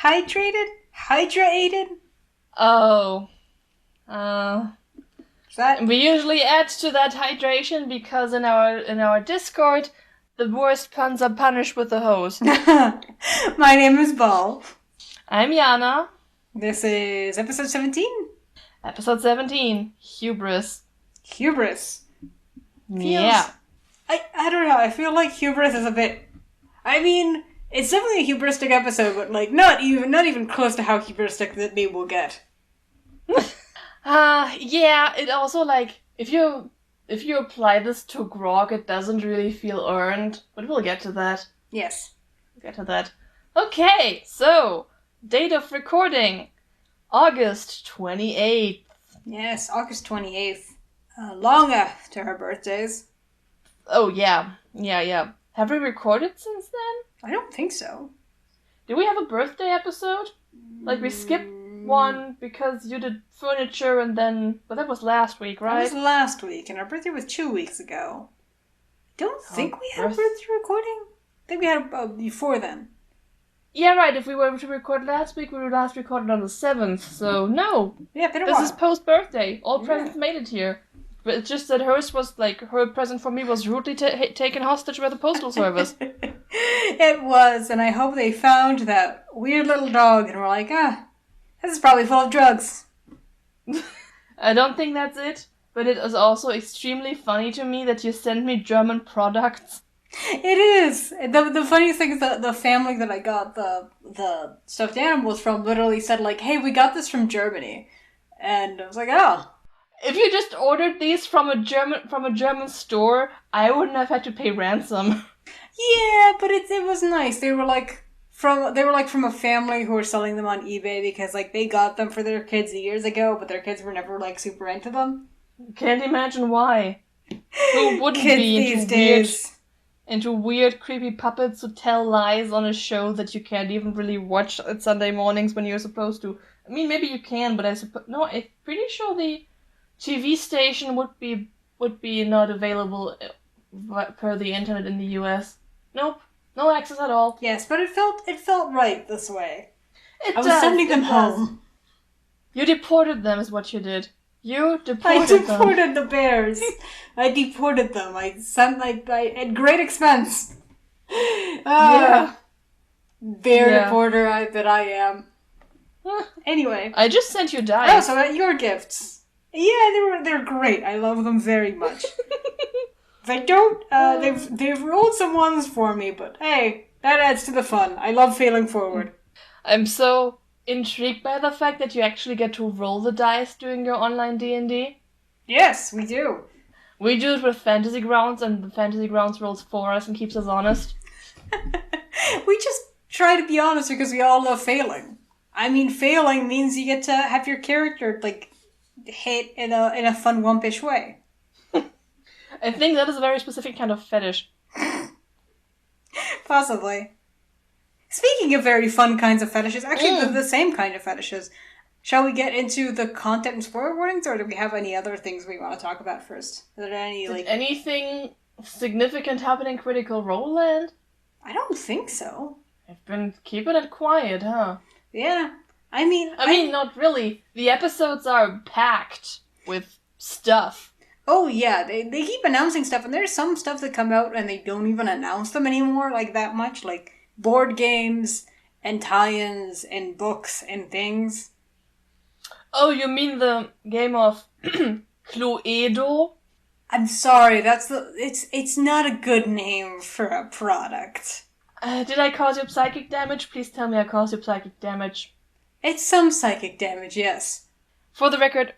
Hydrated? Hydrated? Oh. Is that... We usually add to that hydration because in our Discord, the worst puns are punished with the hose. My name is Bal. I'm Jana. This is episode 17? Episode 17. Hubris. Hubris. Yeah. I don't know, I feel like Hubris is a bit... I mean, it's definitely a hubristic episode, but like not even close to how hubristic the name will get. Yeah, it also, like, if you apply this to grog, it doesn't really feel earned, but we'll get to that. Yes. We'll get to that. Okay, so, date of recording, August 28th. Yes, August 28th. Long after our birthdays. Oh, yeah. Yeah. Have we recorded since then? I don't think so. Did we have a birthday episode? Like, we skipped one because you did furniture and then... But that was last week, right? That was last week, and our birthday was 2 weeks ago. I don't think we had a birthday recording. I think we had before then. Yeah, right. If we were to record last week, we were last recorded on the 7th, so no. Yeah, been a while. while. This is post-birthday. All presents made it here. But it's just that hers was, like, her present for me was rudely taken hostage by the postal service. It was, and I hope they found that weird little dog and were like, this is probably full of drugs. I don't think that's it, but it is also extremely funny to me that you send me German products. It is. The funny thing is that the family that I got the stuffed animals from literally said, like, hey, we got this from Germany. And I was like, oh. If you just ordered these from a German store, I wouldn't have had to pay ransom. Yeah, but it was nice. They were from a family who were selling them on eBay because like they got them for their kids years ago, but their kids were never like super into them. Can't imagine why. Who wouldn't kids be these days? Into weird, creepy puppets who tell lies on a show that you can't even really watch at Sunday mornings when you're supposed to. I mean, maybe you can, but I'm pretty sure the TV station would be not available per the internet in the US. Nope, no access at all. Yes, but it felt right this way. I was sending them home. You deported them, is what you did. You deported I them. deported the bears. I deported them. I at great expense. Yeah. Bear deporter that I am. Anyway. I just sent you dice. Oh, so your gifts. Yeah, they're great. I love them very much. They don't, they've rolled some ones for me, but hey, that adds to the fun. I love failing forward. I'm so intrigued by the fact that you actually get to roll the dice during your online D&D. Yes, we do. We do it with Fantasy Grounds, and the Fantasy Grounds rolls for us and keeps us honest. We just try to be honest because we all love failing. I mean, failing means you get to have your character, like, hit in a fun, wumpish way. I think that is a very specific kind of fetish. Possibly. Speaking of very fun kinds of fetishes, actually the same kind of fetishes. Shall we get into the content and spoiler warnings, or do we have any other things we want to talk about first? Is there Did anything significant happen in Critical Role Land? I don't think so. I've been keeping it quiet, huh? Yeah. I mean, not really. The episodes are packed with stuff. Oh yeah, they keep announcing stuff, and there's some stuff that come out and they don't even announce them anymore, like that much, like board games and tie-ins and books and things. Oh, you mean the game of Cluedo? I'm sorry, it's not a good name for a product. Did I cause you psychic damage? Please tell me I caused you psychic damage. It's some psychic damage, yes. For the record,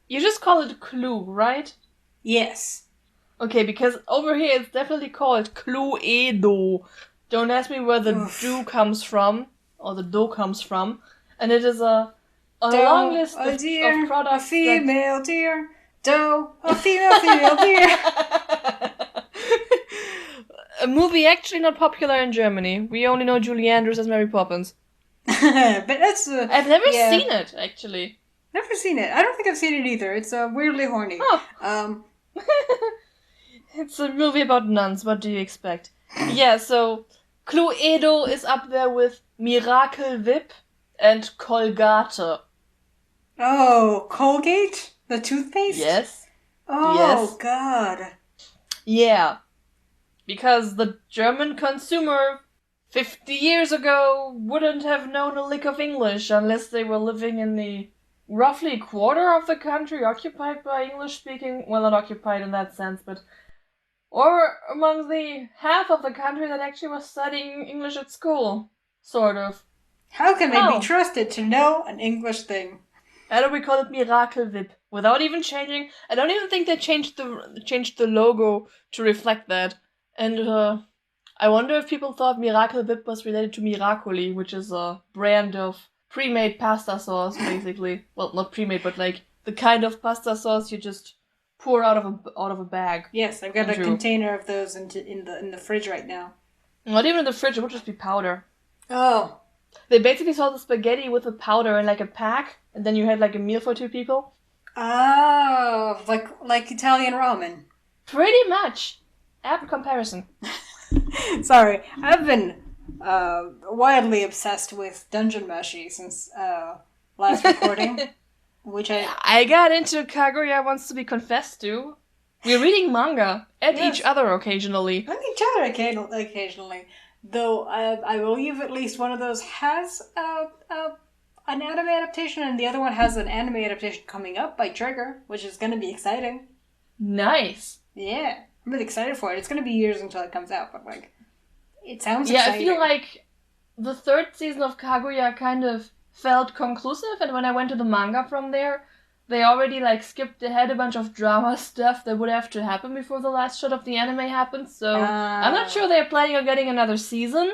you just call it Clue, right? Yes. Okay, because over here it's definitely called Cluedo. Don't ask me where the do comes from, or the do comes from. And it is a long list of products. A female deer. Do, a female deer. A movie actually not popular in Germany. We only know Julie Andrews as Mary Poppins. But that's... I've never seen it, actually. Never seen it. I don't think I've seen it either. It's weirdly horny. Oh. It's a movie about nuns. What do you expect? Yeah, so Cluedo is up there with Miracle Whip and Colgate. Oh, Colgate? The toothpaste? Yes. Oh, Yes. God. Yeah. Because the German consumer 50 years ago wouldn't have known a lick of English unless they were living in the roughly quarter of the country occupied by English-speaking, well, not occupied in that sense, but or among the half of the country that actually was studying English at school. Sort of. How can they Oh. be trusted to know an English thing? Why do we call it Miracle Whip? Without even changing... I don't even think they changed the logo to reflect that. And I wonder if people thought Miracle Whip was related to Miracoli, which is a brand of pre-made pasta sauce, basically. Well, not pre-made, but like the kind of pasta sauce you just pour out of a bag. Yes, I've got a container of those in the fridge right now. Not even in the fridge, it would just be powder. Oh. They basically sold the spaghetti with the powder in like a pack, and then you had like a meal for 2 people. Oh, like Italian ramen. Pretty much. Apt comparison. Sorry, I've been wildly obsessed with Dungeon Meshi since last recording, which I got into Kaguya Wants to Be Confessed to. We're reading manga at each other occasionally. And each other occasionally. Though I believe at least one of those has an anime adaptation, and the other one has an anime adaptation coming up by Trigger, which is going to be exciting. Nice. Yeah, I'm really excited for it. It's going to be years until it comes out, but like, it sounds exciting. Yeah, I feel like the 3rd season of Kaguya kind of felt conclusive, and when I went to the manga from there, they already like skipped ahead a bunch of drama stuff that would have to happen before the last shot of the anime happens, so I'm not sure they're planning on getting another season.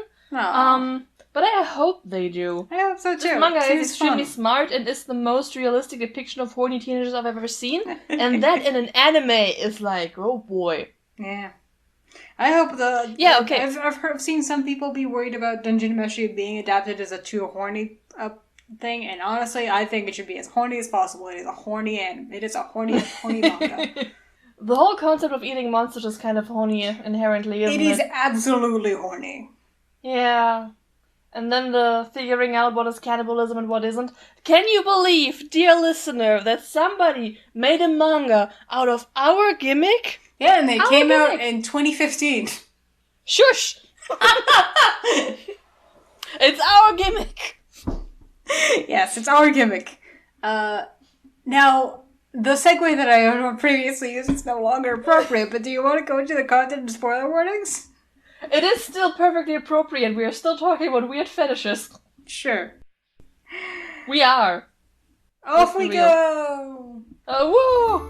But I hope they do. I hope so too. This manga is extremely smart and is the most realistic depiction of horny teenagers I've ever seen, and that in an anime is like, oh boy. Yeah. I hope okay. I've seen some people be worried about Dungeon Meshi being adapted as a too horny thing, and honestly, I think it should be as horny as possible. It is a horny anime. It is a horny manga. The whole concept of eating monsters is kind of horny inherently, isn't it? It is absolutely horny. Yeah. And then the figuring out what is cannibalism and what isn't. Can you believe, dear listener, that somebody made a manga out of our gimmick? Yeah, and they came out in 2015. Shush! It's our gimmick! Yes, it's our gimmick. Now, the segue that I previously used is no longer appropriate, but do you want to go into the content and spoiler warnings? It is still perfectly appropriate. We are still talking about weird fetishes. Sure. We are. Off we go! Woo!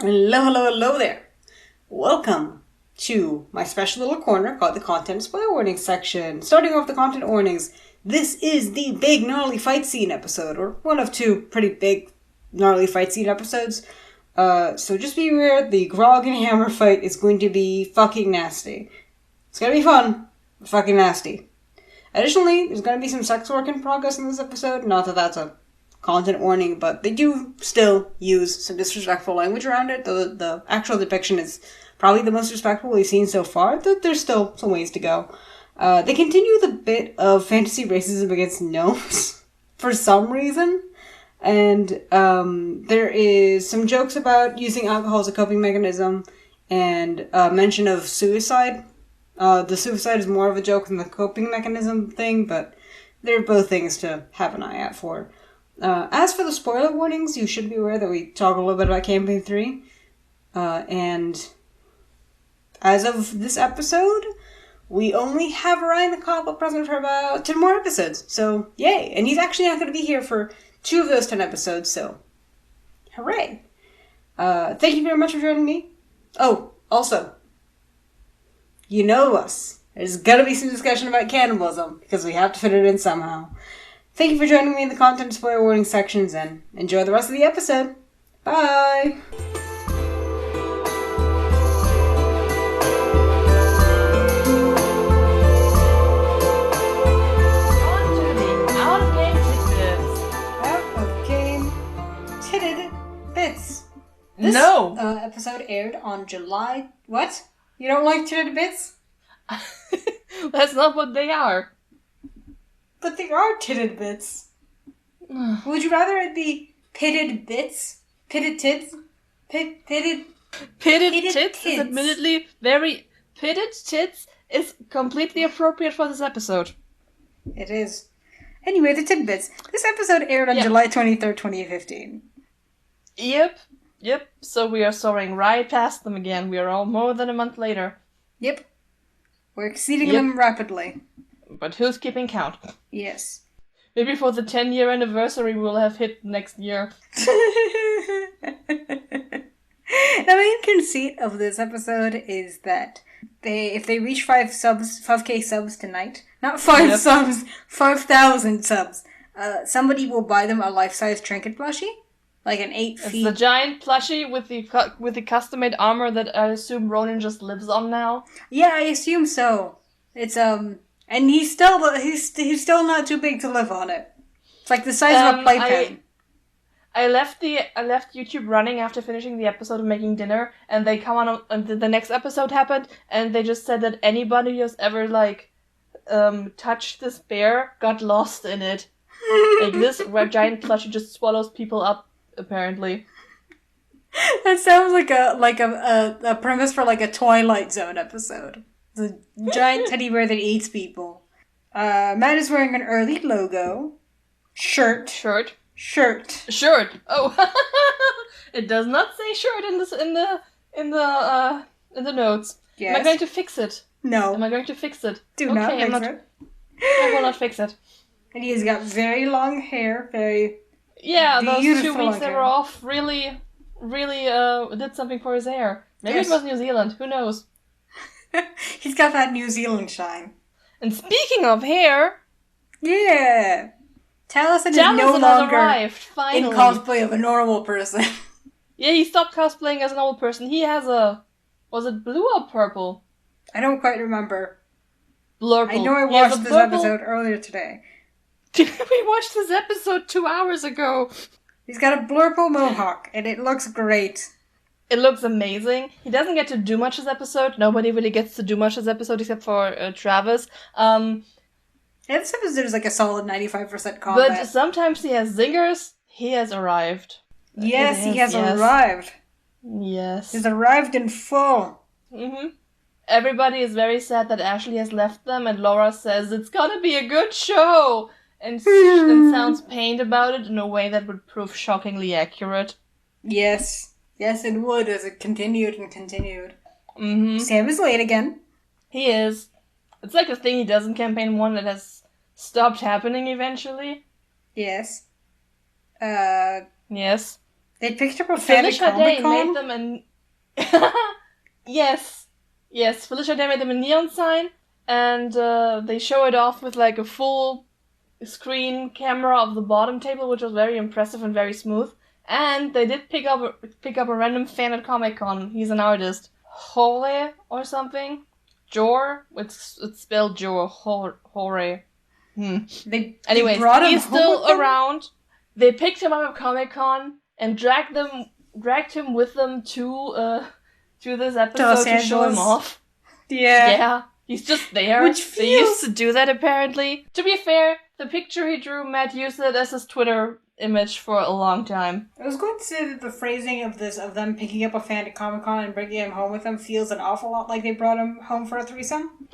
Hello there. Welcome to my special little corner called the Content Spoiler Warning section. Starting off the content warnings, this is the big gnarly fight scene episode, or one of 2 pretty big gnarly fight scene episodes. So just be aware, the Grog and Hammer fight is going to be fucking nasty. It's gonna be fun, but fucking nasty. Additionally, there's gonna be some sex work in progress in this episode. Not that that's a content warning, but they do still use some disrespectful language around it, though the actual depiction is probably the most respectful we've seen so far. There's still some ways to go. They continue with a bit of fantasy racism against gnomes for some reason, and there is some jokes about using alcohol as a coping mechanism, and mention of suicide. The suicide is more of a joke than the coping mechanism thing, but they're both things to have an eye out for. As for the spoiler warnings, you should be aware that we talk a little bit about Campaign 3. And as of this episode, we only have Ryan the Cobble present for about 10 more episodes. So, yay! And he's actually not going to be here for 2 of those 10 episodes, so hooray! Thank you very much for joining me. Oh, also, you know us. There's going to be some discussion about cannibalism, because we have to fit it in somehow. Thank you for joining me in the content spoiler warning sections, and enjoy the rest of the episode. Bye! Bits. This episode aired on July... What? You don't like Titted Bits? That's not what they are. But they are Titted Bits. Would you rather it be Pitted Bits? Pitted Tits? Pitted Tits is admittedly very... Pitted Tits is completely appropriate for this episode. It is. Anyway, the tidbits. This episode aired on July 23rd, 2015. Yep. So we are soaring right past them again. We are all more than a month later. Yep. We're exceeding them rapidly. But who's keeping count? Yes. Maybe for the 10-year anniversary we'll have hit next year. The main conceit of this episode is that if they reach 5K subs tonight, not 5 subs, 5,000 subs, somebody will buy them a life-size trinket plushie, like an 8 feet. It's the giant plushie with the custom-made armor that I assume Ronan just lives on now. Yeah, I assume so. It's and he's still not too big to live on it. It's like the size of a playpen. I left YouTube running after finishing the episode of making dinner, and they come on, and the next episode happened, and they just said that anybody who's ever touched this bear got lost in it. Like this giant plushie just swallows people up, apparently. That sounds like a premise for like a Twilight Zone episode. The giant teddy bear that eats people. Matt is wearing an early logo shirt. Oh, it does not say shirt in the notes. Yes. Am I going to fix it? No. Am I going to fix it? Do not fix it. I will not fix it. And he's got very long hair, very those 2 weeks hair. that were off really did something for his hair. Maybe it was New Zealand. Who knows? He's got that New Zealand shine. And speaking of hair, yeah. Taliesin is no longer arrived, finally. in cosplay of a normal person. Yeah, he stopped cosplaying as a normal person. He has was it blue or purple? I don't quite remember. Blurple. I know I watched this episode earlier today. We watched this episode 2 hours ago. He's got a blurple mohawk, and it looks great. It looks amazing. He doesn't get to do much this episode. Nobody really gets to do much this episode except for Travis. This episode is like a solid 95% combat. But sometimes he has zingers. He has arrived. Yes, he has arrived. Yes. He's arrived in full. Mm-hmm. Everybody is very sad that Ashley has left them, and Laura says it's gonna be a good show, and sounds pained about it in a way that would prove shockingly accurate. Yes. Yes, it would, as it continued and continued. Mm-hmm. Sam is late again. He is. It's like a thing he does in campaign 1 that has stopped happening eventually. Yes. Yes. They picked up a Felicia Day made them an... Yes. Felicia Day made them a neon sign, and they show it off with like a full screen camera of the bottom table, which was very impressive and very smooth. And they did pick up a random fan at Comic-Con. He's an artist. Gore or something? Gore? It's spelled Gore. Gore. Anyways, he's still around. They picked him up at Comic-Con and dragged him with them to this episode to show him off. Yeah. He's just there. They used to do that apparently. To be fair, the picture he drew, Matt used it as his Twitter image for a long time. I was going to say that the phrasing of them picking up a fan at Comic-Con and bringing him home with them feels an awful lot like they brought him home for a threesome.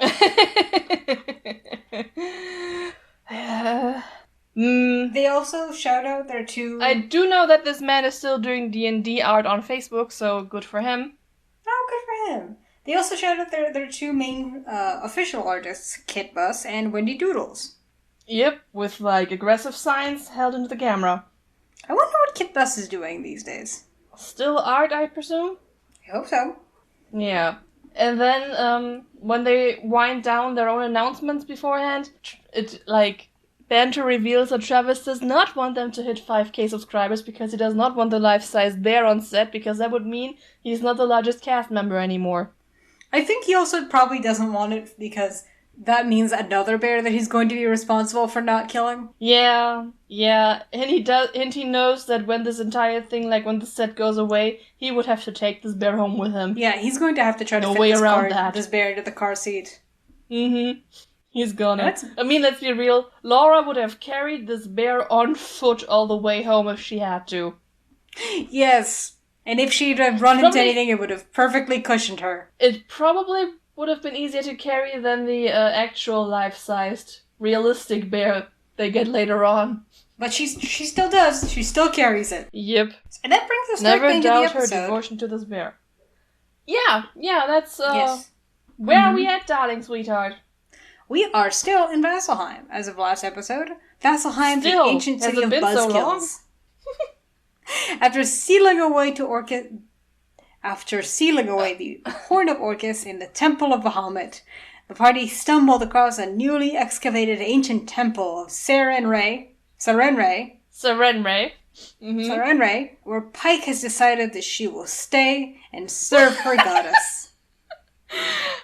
They also shout out their two... I do know that this man is still doing D&D art on Facebook, so good for him. Oh, good for him. They also shout out their two main official artists, Kit Bus and Wendy Doodles. Yep, with like aggressive signs held into the camera. I wonder what Kit Bus is doing these days. Still art, I presume? I hope so. Yeah. And then, when they wind down their own announcements beforehand, Banter reveals that Travis does not want them to hit 5K subscribers because he does not want the life-size bear on set, because that would mean he's not the largest cast member anymore. I think he also probably doesn't want it because that means another bear that he's going to be responsible for not killing. Yeah, and he knows that when this entire thing, like when the set goes away, he would have to take this bear home with him. Yeah, he's going to have to try to fit this bear into the car seat. Mm-hmm. He's gonna. I mean, let's be real. Laura would have carried this bear on foot all the way home if she had to. Yes, and if she'd have run into anything, it would have perfectly cushioned her. It probably would have been easier to carry than the actual life-sized, realistic bear they get later on. But she still does. She still carries it. Yep. And that brings us Never directly into the episode. Her devotion to this bear. Yeah, that's yes. Where are we at, darling sweetheart? We are still in Vasselheim as of last episode. Vasselheim, the ancient city of buzzkills. After sealing away the horn of Orcus in the Temple of Bahamut, the party stumbled across a newly excavated ancient temple of Sarenrae, where Pike has decided that she will stay and serve her goddess.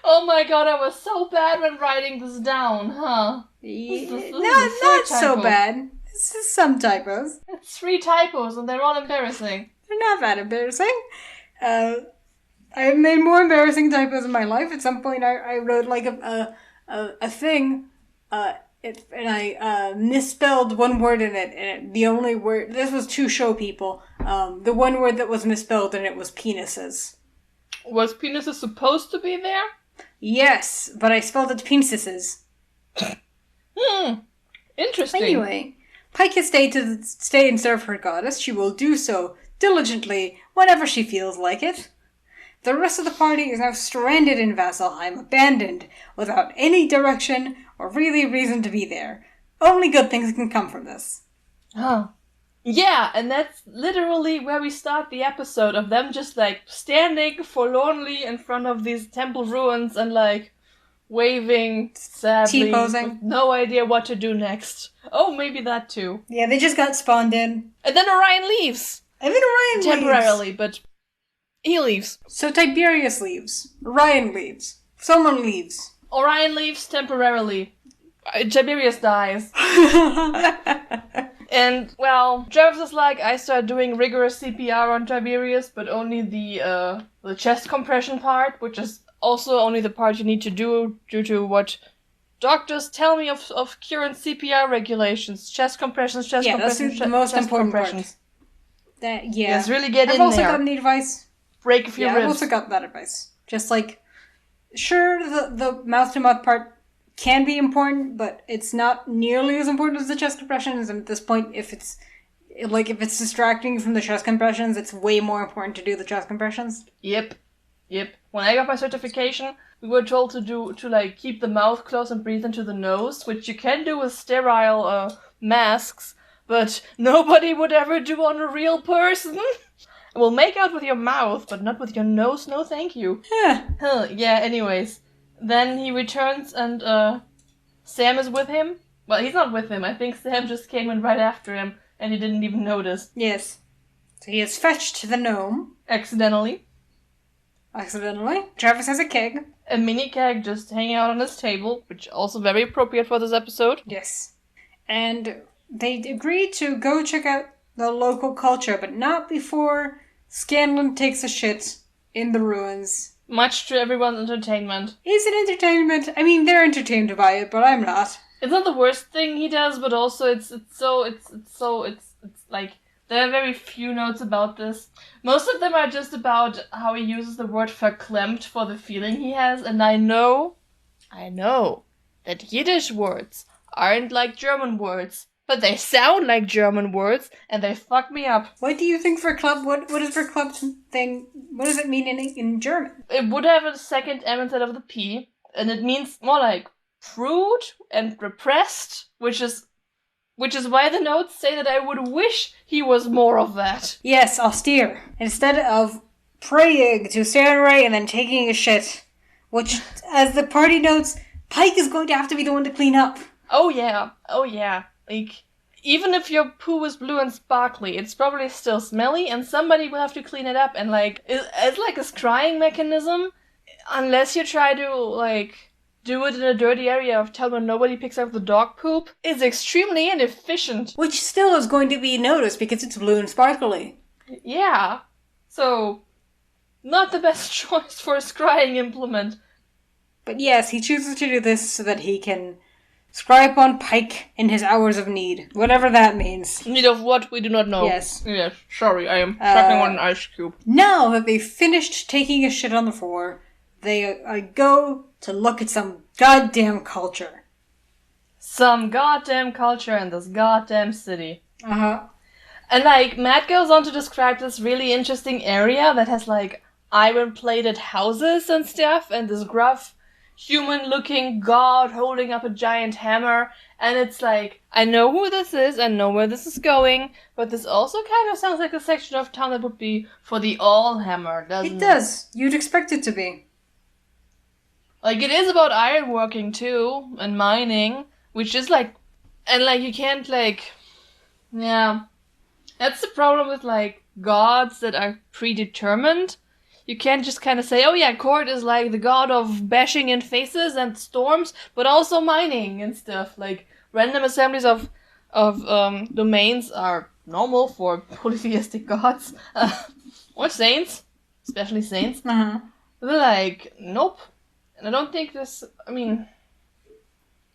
Oh my god, I was so bad when writing this down, huh? Not so bad. This is some typos. It's 3 typos and they're all embarrassing. They're not that embarrassing. I've made more embarrassing typos in my life. At some point I wrote like a thing, and I misspelled one word in it, and the only word, this was to show people, the one word that was misspelled in it was penises. Was penises supposed to be there? Yes, but I spelled it penises. Interesting. Anyway, Pike has stayed to stay and serve her goddess. She will do so diligently whenever she feels like it. The rest of the party is now stranded in Vasselheim, abandoned, without any direction or really reason to be there. Only good things can come from this. Huh. Yeah, and that's literally where we start the episode, of them just like standing forlornly in front of these temple ruins and like waving sadly, T-posing. with no idea what to do next. Oh, maybe that too. Yeah, they just got spawned in. And then Orion leaves. Temporarily, but he leaves. So Tiberius leaves. Orion leaves. Someone leaves. Orion leaves temporarily. Tiberius dies. And, well, Jarvis is like, I start doing rigorous CPR on Tiberius, but only the chest compression part, which is also only the part you need to do due to what doctors tell me of current CPR regulations. Chest compressions, that's the most important part. Just really get in there. I've also gotten the advice. Break a few ribs. I've also got that advice. Just like, sure, the mouth-to-mouth part can be important, but it's not nearly as important as the chest compressions. And at this point, if it's distracting from the chest compressions, it's way more important to do the chest compressions. Yep. When I got my certification, we were told to keep the mouth closed and breathe into the nose, which you can do with sterile masks, but nobody would ever do on a real person. We'll make out with your mouth, but not with your nose. No, thank you. Yeah. Anyways. Then he returns and Sam is with him. Well, he's not with him. I think Sam just came in right after him and he didn't even notice. Yes. So he has fetched the gnome. Accidentally. Travis has a keg. A mini keg just hanging out on his table, which also very appropriate for this episode. Yes. And they agreed to go check out the local culture, but not before Scanlan takes a shit in the ruins. Much to everyone's entertainment. Is it entertainment? I mean, they're entertained by it, but I'm not. It's not the worst thing he does, but also it's like there are very few notes about this. Most of them are just about how he uses the word verklemmt for the feeling he has, and I know that Yiddish words aren't like German words, but they sound like German words, and they fuck me up. What do you think verklemmt? What is verklemmt thing? What does it mean in German? It would have a second M instead of the P, and it means more like prude and repressed, which is why the notes say that I would wish he was more of that. Yes, austere. Instead of praying to Sarenrae and then taking a shit, which, as the party notes, Pike is going to have to be the one to clean up. Oh yeah. Like, even if your poo is blue and sparkly, it's probably still smelly, and somebody will have to clean it up. And like, it's like a scrying mechanism, unless you try to like do it in a dirty area of town where nobody picks up the dog poop is extremely inefficient. Which still is going to be noticed because it's blue and sparkly. Yeah. So, not the best choice for a scrying implement. But yes, he chooses to do this so that he can scry upon pike in his hours of need. Whatever that means. Need of what? We do not know. Yes. Yes, sorry, I am sucking on an ice cube. Now that they've finished taking a shit on the floor, they go to look at some goddamn culture. Some goddamn culture in this goddamn city. Uh-huh. And, like, Matt goes on to describe this really interesting area that has, like, iron-plated houses and stuff, and this gruff, human-looking god holding up a giant hammer, and it's like, I know who this is, I know where this is going, but this also kind of sounds like a section of town that would be for the all-hammer, doesn't it? It does. You'd expect it to be. Like, it is about ironworking, too, and mining, which is, like, and, like, you can't, like, yeah. That's the problem with, like, gods that are predetermined. You can't just kind of say, oh yeah, Court is like the god of bashing in faces and storms, but also mining and stuff. Like, random assemblies of domains are normal for polytheistic gods. Or saints. Especially saints. Uh-huh. They're like, nope. And I don't think this, I mean,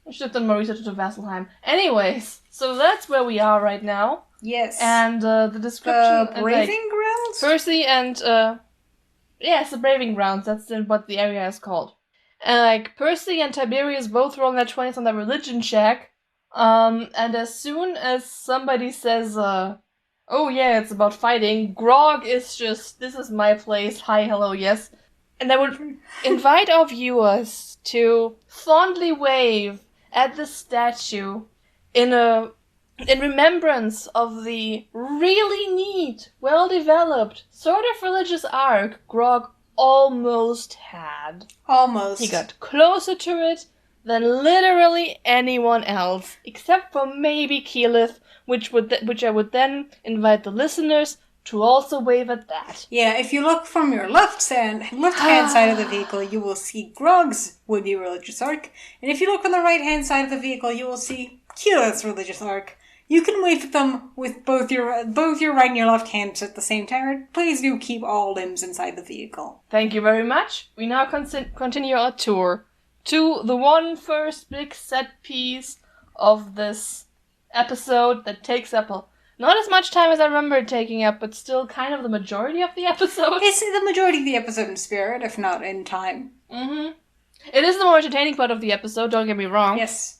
I should have done more research into Vasselheim. Anyways, so that's where we are right now. Yes. And the description... The Braving Grounds? Percy and, yes, the Braving Grounds, that's what the area is called. And, like, Percy and Tiberius both roll their 20s on their religion check, and as soon as somebody says, oh yeah, it's about fighting, Grog is just, this is my place, hi, hello, yes. And I would invite our viewers to fondly wave at the statue in remembrance of the really neat, well-developed, sort of religious arc Grog almost had. Almost. He got closer to it than literally anyone else, except for maybe Keyleth, which I would then invite the listeners to also wave at that. Yeah, if you look from your left-hand side of the vehicle, you will see Grog's would-be religious arc, and if you look on the right-hand side of the vehicle, you will see Keyleth's religious arc. You can wave at them with both your right and your left hands at the same time. Please do keep all limbs inside the vehicle. Thank you very much. We now continue our tour to the one first big set piece of this episode that takes up not as much time as I remember it taking up, but still kind of the majority of the episode. It's the majority of the episode in spirit, if not in time. Mm-hmm. It is the more entertaining part of the episode, don't get me wrong. Yes.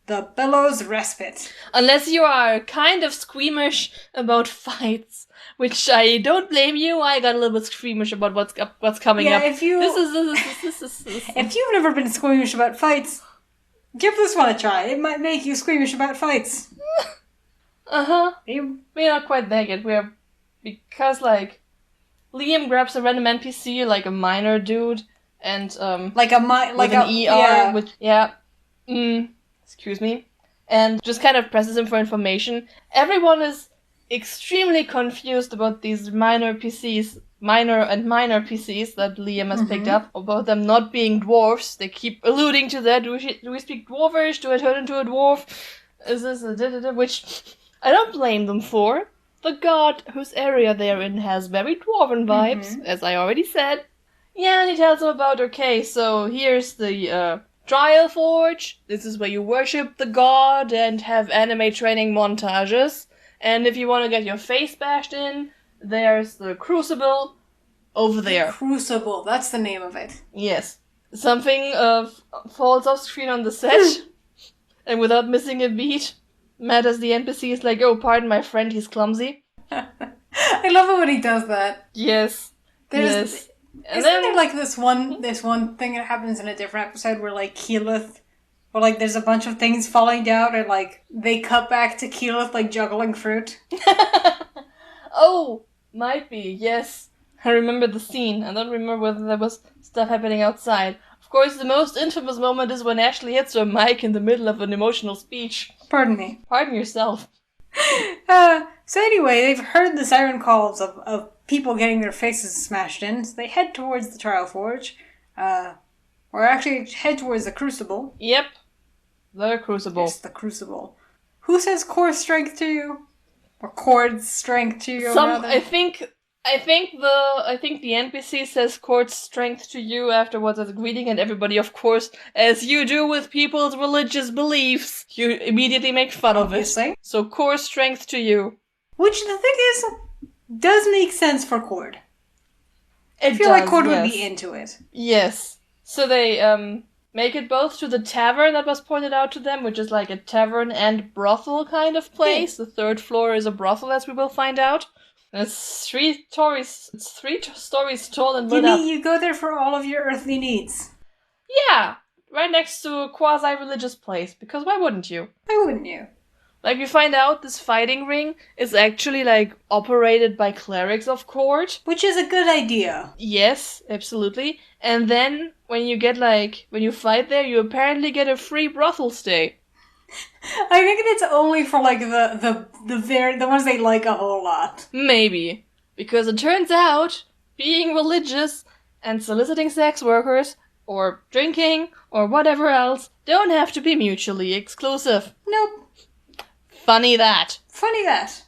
The Bellows Respite. Unless you are kind of squeamish about fights, which I don't blame you. I got a little bit squeamish about what's coming up. If you if you've never been squeamish about fights, give this one a try. It might make you squeamish about fights. Uh-huh. We're not quite there yet. Because like Liam grabs a random NPC, like a miner dude, and like an ER, yeah. Which excuse me, and just kind of presses him for information. Everyone is extremely confused about these minor PCs that Liam has picked up, about them not being dwarfs. They keep alluding to that. Do we speak dwarvish? Do I turn into a dwarf? Is this a which I don't blame them for. The god whose area they're in has very dwarven vibes, as I already said. Yeah, and he tells them about, okay, so here's the Trial Forge. This is where you worship the god and have anime training montages. And if you want to get your face bashed in, there's the Crucible over there. The Crucible, that's the name of it. Yes. Something falls off screen on the set, and without missing a beat, Matt as the NPC is like, oh, pardon my friend, he's clumsy. I love it when he does that. Yes. Yes. Isn't there like this one thing that happens in a different episode where like Keyleth, where like there's a bunch of things falling down and like they cut back to Keyleth like juggling fruit? Oh, might be, yes. I remember the scene. I don't remember whether there was stuff happening outside. Of course, the most infamous moment is when Ashley hits her mic in the middle of an emotional speech. Pardon me. Pardon yourself. So anyway, they've heard the siren calls of people getting their faces smashed in, so they head towards the Trial Forge. Or actually head towards the Crucible. Yep. The Crucible. Yes, the Crucible. Who says core strength to you? Or chord strength to you, rather? I think the NPC says chord strength to you afterwards as a greeting, and everybody, of course, as you do with people's religious beliefs, you immediately make fun of it. So core strength to you. Which, the thing is, does make sense for Cord. I feel like Cord would be into it. Yes. So they make it both to the tavern that was pointed out to them, which is like a tavern and brothel kind of place. The 3rd floor is a brothel, as we will find out. And it's 3 stories. It's 3 stories tall and lit up. You mean you go there for all of your earthly needs? Yeah, right next to a quasi-religious place. Because why wouldn't you? Why wouldn't you? Like, we find out this fighting ring is actually, like, operated by clerics of court. Which is a good idea. Yes, absolutely. And then, when you fight there, you apparently get a free brothel stay. I think it's only for, like, the ones they like a whole lot. Maybe. Because it turns out, being religious and soliciting sex workers, or drinking, or whatever else, don't have to be mutually exclusive. Nope. Funny that. Funny that.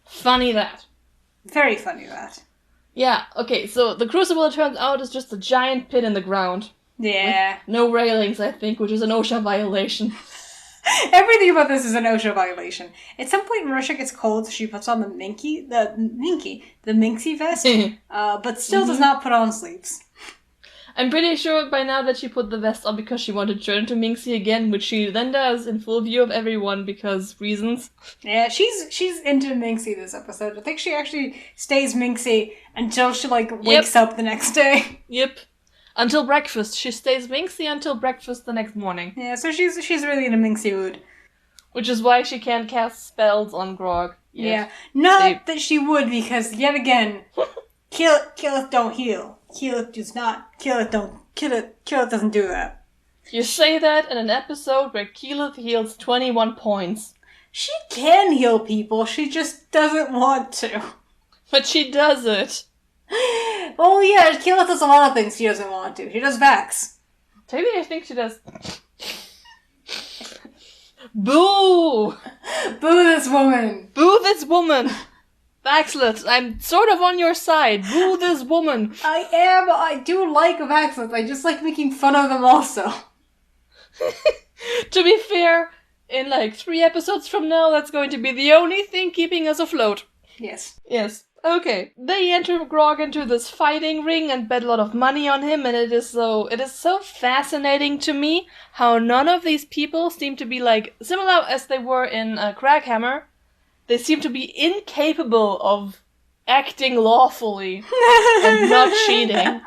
Funny that. Very funny that. Yeah, okay, so the Crucible, it turns out, is just a giant pit in the ground. Yeah. With no railings, I think, which is an OSHA violation. Everything about this is an OSHA violation. At some point, Marisha gets cold, so she puts on the minxie vest, but still does not put on sleeves. I'm pretty sure by now that she put the vest on because she wanted to turn to Minxie again, which she then does in full view of everyone because reasons. Yeah, she's into Minxie this episode. I think she actually stays Minxie until she, wakes up the next day. Yep. Until breakfast. She stays Minxie until breakfast the next morning. Yeah, so she's really in a Minxie mood. Which is why she can't cast spells on Grog. Yeah. Not that she would, because, yet again, killeth don't heal. Killeth does not. Killeth doesn't do that. You say that in an episode where Keyleth heals 21 points. She can heal people, she just doesn't want to. But she does it. Oh yeah, Keyleth does a lot of things she doesn't want to. She does Vax. Maybe I think she does... Boo! Boo this woman! Boo this woman! Vaxleth, I'm sort of on your side. Boo this woman. I am. I do like Vaxleth. I just like making fun of them also. To be fair, in 3 episodes from now, that's going to be the only thing keeping us afloat. Yes. Yes. Okay. They enter Grog into this fighting ring and bet a lot of money on him, and it is so fascinating to me how none of these people seem to be similar as they were in Crackhammer. They seem to be incapable of acting lawfully and not cheating.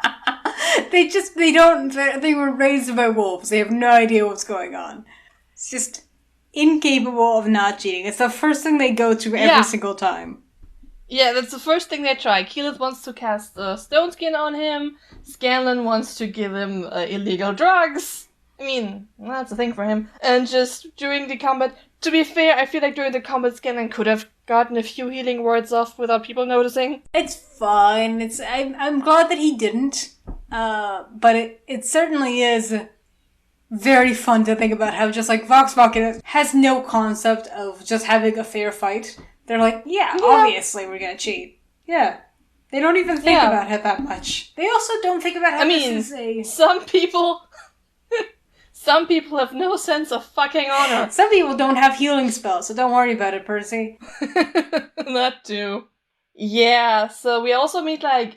They were raised by wolves. They have no idea what's going on. It's just incapable of not cheating. It's the first thing they go to every single time. Yeah, that's the first thing they try. Keyleth wants to cast Stone Skin on him. Scanlan wants to give him illegal drugs. I mean, that's a thing for him. And just during the combat... To be fair, I feel like during the combat, Scanlan could have gotten a few healing words off without people noticing. It's fine. I'm glad that he didn't. But it certainly is very fun to think about how just Vox Machina has no concept of just having a fair fight. They're obviously we're gonna cheat. Yeah. They don't even think about it that much. They also don't think about how this is a... Some people have no sense of fucking honor. Some people don't have healing spells, so don't worry about it, Percy. That too. Yeah, so we also meet a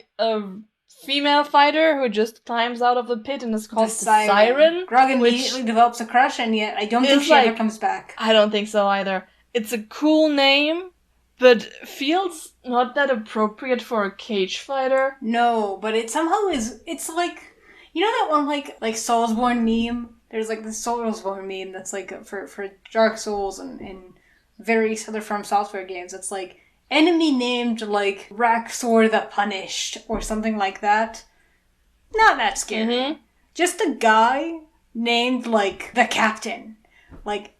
female fighter who just climbs out of the pit and is called the Siren. Grog immediately develops a crush, and yet I don't think she ever comes back. I don't think so either. It's a cool name, but feels not that appropriate for a cage fighter. No, but it somehow is... It's you know that one, Soulsborne meme? There's the Soulsborne meme that's for Dark Souls and various other From Software games. It's enemy named Raxor the Punished or something like that. Not that scary. Mm-hmm. Just a guy named the Captain.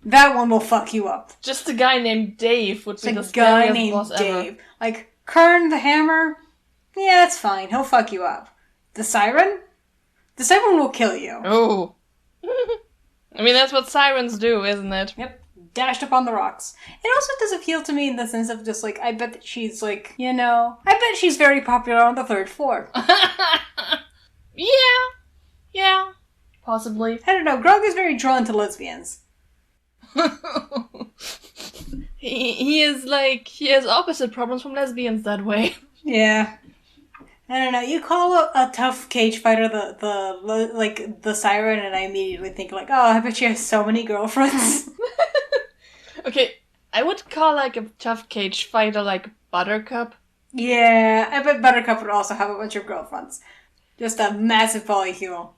That one will fuck you up. Just a guy named Dave would be the guy named boss Dave. Ever. Kern the Hammer. Yeah, that's fine. He'll fuck you up. The Siren? The siren will kill you. Oh. I mean, that's what sirens do, isn't it? Yep. Dashed up on the rocks. It also does appeal to me in the sense of just, like, I bet that she's, like, you know, I bet she's very popular on the 3rd floor. Yeah. Possibly. I don't know, Grog is very drawn to lesbians. he has opposite problems from lesbians that way. Yeah. I don't know, you call a tough cage fighter the siren, and I immediately think, like, oh, I bet she has so many girlfriends. Okay, I would call, like, a tough cage fighter, like, Buttercup. Yeah, I bet Buttercup would also have a bunch of girlfriends. Just a massive polycule.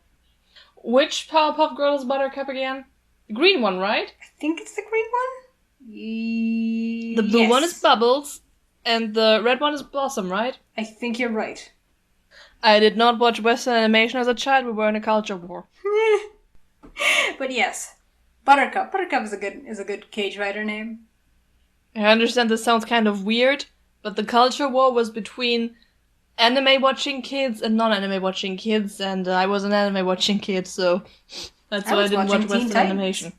Which Powerpuff Girl is Buttercup again? The green one, right? I think it's the green one? The blue one is Bubbles, and the red one is Blossom, right? I think you're right. I did not watch Western animation as a child. We were in a culture war. But yes, Buttercup. Buttercup is a good cage fighter name. I understand this sounds kind of weird, but the culture war was between anime-watching kids and non-anime watching kids, and I was an anime-watching kid, so that's why I didn't watch Western animation.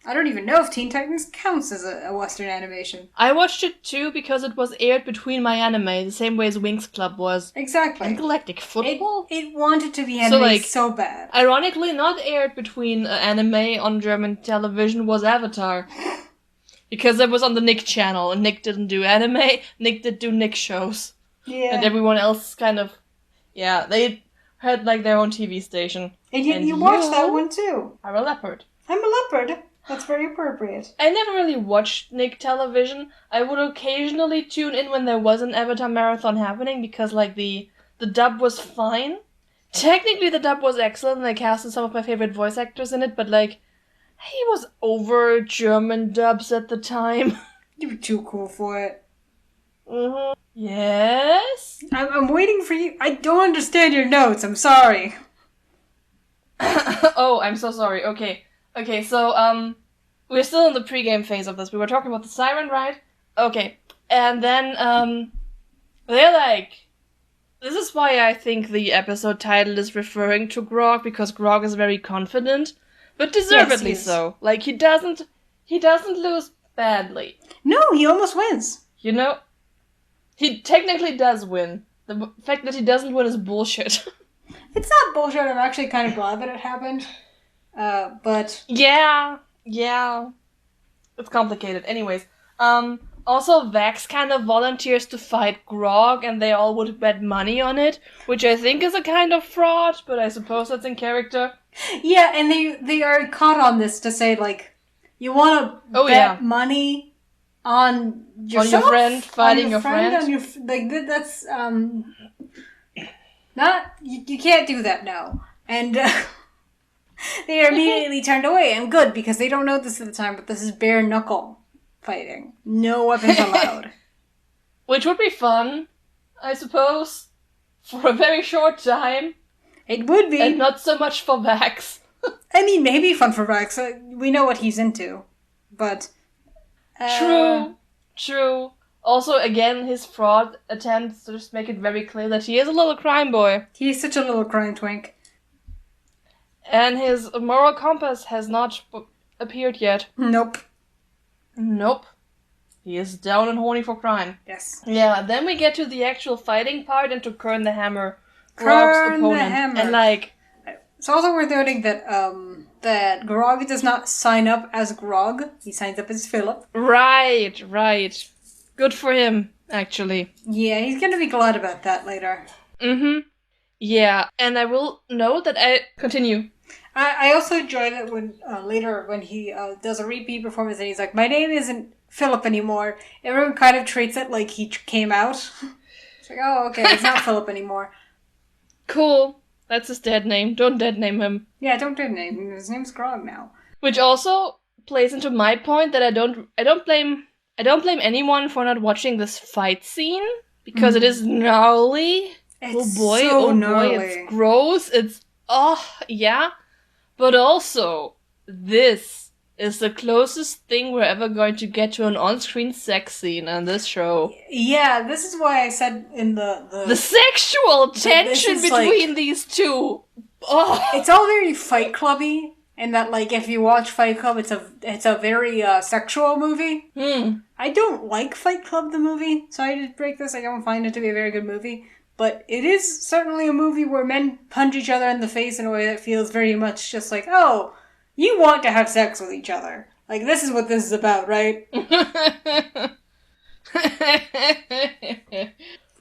I don't even know if Teen Titans counts as a Western animation. I watched it too because it was aired between my anime, the same way as Winx Club was. Exactly. And Galactic Football? It wanted to be anime so bad. Ironically, not aired between anime on German television was Avatar. Because it was on the Nick channel, and Nick didn't do anime, Nick did do Nick shows. Yeah. And everyone else kind of... Yeah, they had, like, their own TV station. And you watched that one too. I'm a leopard. I'm a leopard. That's very appropriate. I never really watched Nick television. I would occasionally tune in when there was an Avatar marathon happening because, like, the dub was fine. Technically, the dub was excellent, and they casted some of my favorite voice actors in it, but, like, he was over German dubs at the time. You were too cool for it. Mm-hmm. Yes? I'm waiting for you. I don't understand your notes. I'm sorry. Oh, I'm so sorry. Okay, so, we're still in the pregame phase of this. We were talking about the siren, right? Okay. And then, they're like... This is why I think the episode title is referring to Grog, because Grog is very confident, but deservedly so. Like, he doesn't lose badly. No, he almost wins. You know? He technically does win. The fact that he doesn't win is bullshit. It's not bullshit. I'm actually kind of glad that it happened. But... Yeah. It's complicated. Anyways, also Vax kind of volunteers to fight Grog, and they all would bet money on it, which I think is a kind of fraud, but I suppose that's in character. Yeah, and they are caught on this to say, like, you want to bet money on yourself? On your friend, fighting your friend? On your, like, that's, not, you can't do that now. And, they are immediately turned away, and good, because they don't know this at the time, but this is bare knuckle fighting. No weapons allowed. Which would be fun, I suppose, for a very short time. It would be. And not so much for Vax. I mean, maybe fun for Vax. We know what he's into. But... True. Also, again, his fraud attempts to just make it very clear that he is a little crime boy. He's such a little crime twink. And his moral compass has not appeared yet. Nope. He is down and horny for crime. Yes. Yeah, then we get to the actual fighting part and to Kern the Hammer, Grog's opponent. And like... It's also worth noting that that Grog does not sign up as Grog. He signs up as Philip. Right. Good for him, actually. Yeah, he's gonna be glad about that later. Mm-hmm. Yeah, and I will note that I... Continue. I also enjoy that when later when he does a repeat performance and he's like, my name isn't Philip anymore. Everyone kind of treats it like he came out. It's like, oh, okay, it's not Philip anymore. Cool. That's his dead name. Don't dead name him. Yeah, don't dead name him. His name's Grog now. Which also plays into my point that I don't blame anyone for not watching this fight scene because it is gnarly. It's gnarly. It's gross. Yeah. But also, this is the closest thing we're ever going to get to an on-screen sex scene on this show. Yeah, this is why I said in the sexual tension between these two It's all very Fight Clubby, and that, like, if you watch Fight Club, it's a very sexual movie. I don't like Fight Club, the movie, so I did break this. I don't find it to be a very good movie. But it is certainly a movie where men punch each other in the face in a way that feels very much just like, oh, you want to have sex with each other. Like, this is what this is about, right?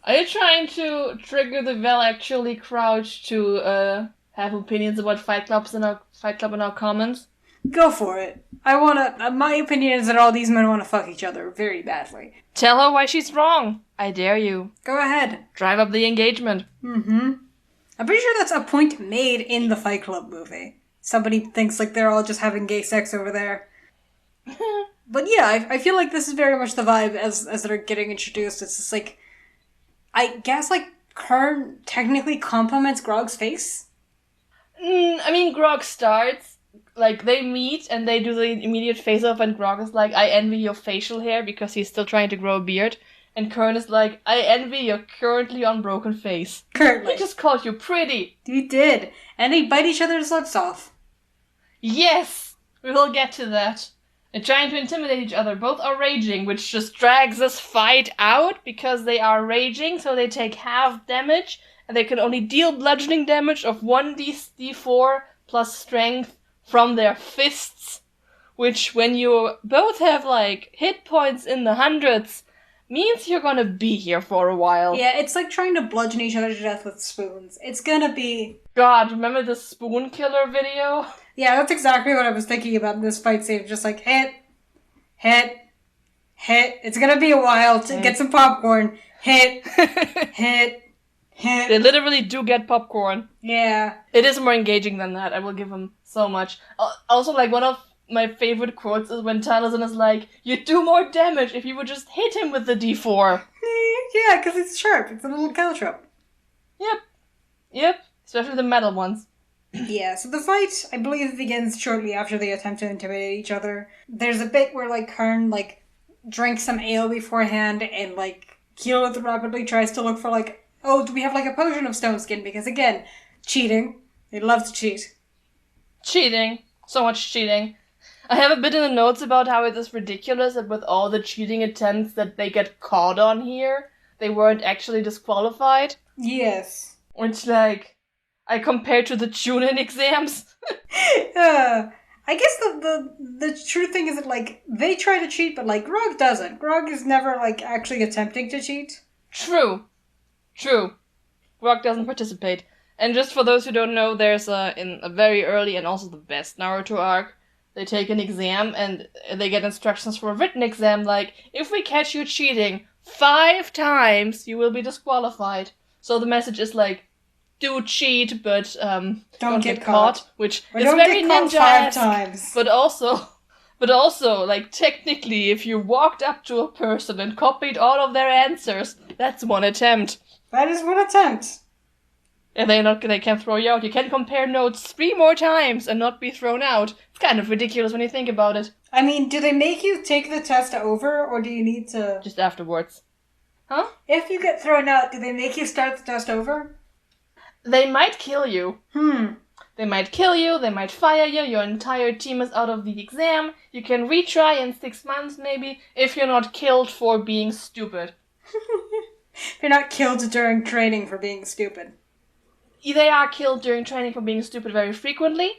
Are you trying to trigger the well-actually crowd to have opinions about Fight Club in our comments? Go for it. My opinion is that all these men want to fuck each other very badly. Tell her why she's wrong. I dare you. Go ahead. Drive up the engagement. I'm pretty sure that's a point made in the Fight Club movie. Somebody thinks like they're all just having gay sex over there. But yeah, I feel like this is very much the vibe as they're getting introduced. It's just like, I guess like Kern technically compliments Grog's face. I mean, Grog starts, like, they meet and they do the immediate face-off and Grog is like, I envy your facial hair because he's still trying to grow a beard. And Kern is like, I envy your currently unbroken face. Currently. He just called you pretty. He did. And they bite each other's lips off. Yes! We will get to that. They're trying to intimidate each other. Both are raging, which just drags this fight out because they are raging, so they take half damage, and they can only deal bludgeoning damage of 1d4 plus strength from their fists, which when you both have, like, hit points in the hundreds, means you're gonna be here for a while. Yeah, it's like trying to bludgeon each other to death with spoons. It's gonna be... God, remember the spoon killer video? Yeah, that's exactly what I was thinking about in this fight scene. Just like, hit. It's gonna be a while to get some popcorn. Hit. They literally do get popcorn. Yeah. It is more engaging than that. I will give them so much. Also, like, one of my favorite quotes is when Taliesin is like, you do more damage if you would just hit him with the d4. Yeah, because it's sharp. It's a little caltrop. Yep. Especially the metal ones. Yeah, so the fight, I believe, begins shortly after they attempt to intimidate each other. There's a bit where, like, Kern, like, drinks some ale beforehand and, like, Keyleth rapidly tries to look for, like, oh, do we have, like, a potion of stone skin? Because, again, cheating. They love to cheat. Cheating. So much cheating. I have a bit in the notes about how it is ridiculous that with all the cheating attempts that they get caught on here, they weren't actually disqualified. Yes. Which, like, I compare to the tune-in exams. I guess the true thing is that, like, they try to cheat, but, like, Grog doesn't. Grog is never, like, actually attempting to cheat. True. Grog doesn't participate. And just for those who don't know, there's in a very early and also the best Naruto arc, they take an exam and they get instructions for a written exam like, if we catch you cheating 5 times, you will be disqualified. So the message is like, do cheat, but don't get caught. Which or is don't very get caught ninja-esque, 5 times. But also, like, technically, if you walked up to a person and copied all of their answers, that's 1 attempt. That is 1 attempt. And they can throw you out. You can compare notes 3 more times and not be thrown out. It's kind of ridiculous when you think about it. I mean, do they make you take the test over, or do you need to... Just afterwards. Huh? If you get thrown out, do they make you start the test over? They might kill you. They might kill you, they might fire you, your entire team is out of the exam. You can retry in 6 months, maybe, if you're not killed for being stupid. You're not killed during training for being stupid. They are killed during training for being stupid very frequently.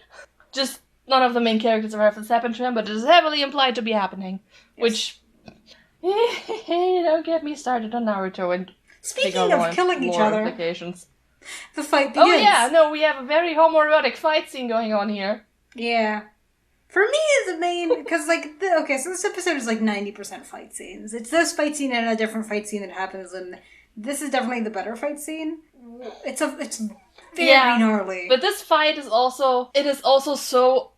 Just none of the main characters ever have this happen to him, but it is heavily implied to be happening. Yes. Which... don't get me started on Naruto and... Speaking of killing each other... The fight begins. Oh yeah, no, we have a very homoerotic fight scene going on here. Yeah. For me, the main... Because, like, so this episode is, like, 90% fight scenes. It's this fight scene and a different fight scene that happens, and this is definitely the better fight scene. It's very gnarly. But this fight is also... It is also so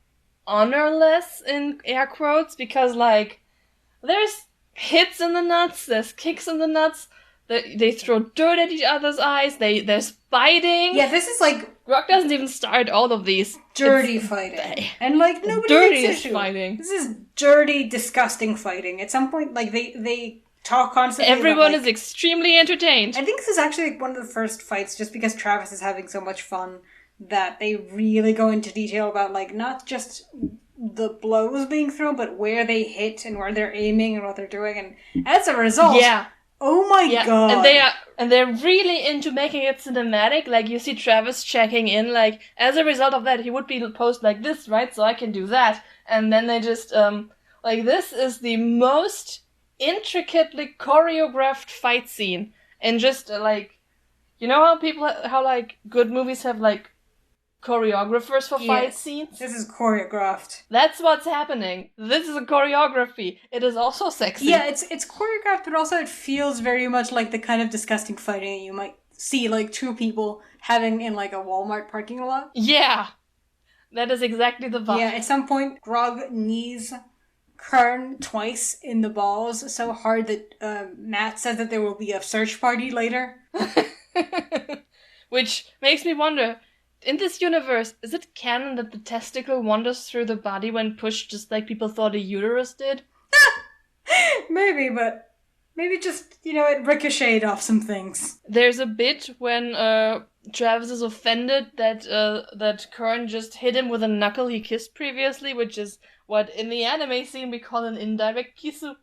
honorless, in air quotes, because, like, there's hits in the nuts, there's kicks in the nuts, they throw dirt at each other's eyes, there's fighting. Yeah, this is like... Rock doesn't even start all of these. Dirty fighting. And, like, nobody takes issue. Fighting. This is dirty, disgusting fighting. At some point, like, they talk constantly Everyone about, like, is extremely entertained. I think this is actually, like, one of the first fights, just because Travis is having so much fun, that they really go into detail about, like, not just the blows being thrown, but where they hit and where they're aiming and what they're doing. And as a result, oh my god. And they're really into making it cinematic. Like, you see Travis checking in, like, as a result of that, he would be posed like this, right? So I can do that. And then they just, like, this is the most intricately choreographed fight scene. And just, like, you know how, like, good movies have, like, choreographers for fight scenes? This is choreographed. That's what's happening. This is a choreography. It is also sexy. Yeah, it's choreographed, but also it feels very much like the kind of disgusting fighting you might see, like, two people having in, like, a Walmart parking lot. Yeah. That is exactly the vibe. Yeah, at some point, Grog knees Kern twice in the balls so hard that Matt says that there will be a search party later. Which makes me wonder, in this universe, is it canon that the testicle wanders through the body when pushed just like people thought a uterus did? Maybe, but maybe just, it ricocheted off some things. There's a bit when Travis is offended that Kern just hit him with a knuckle he kissed previously, which is what in the anime scene we call an indirect kiss. And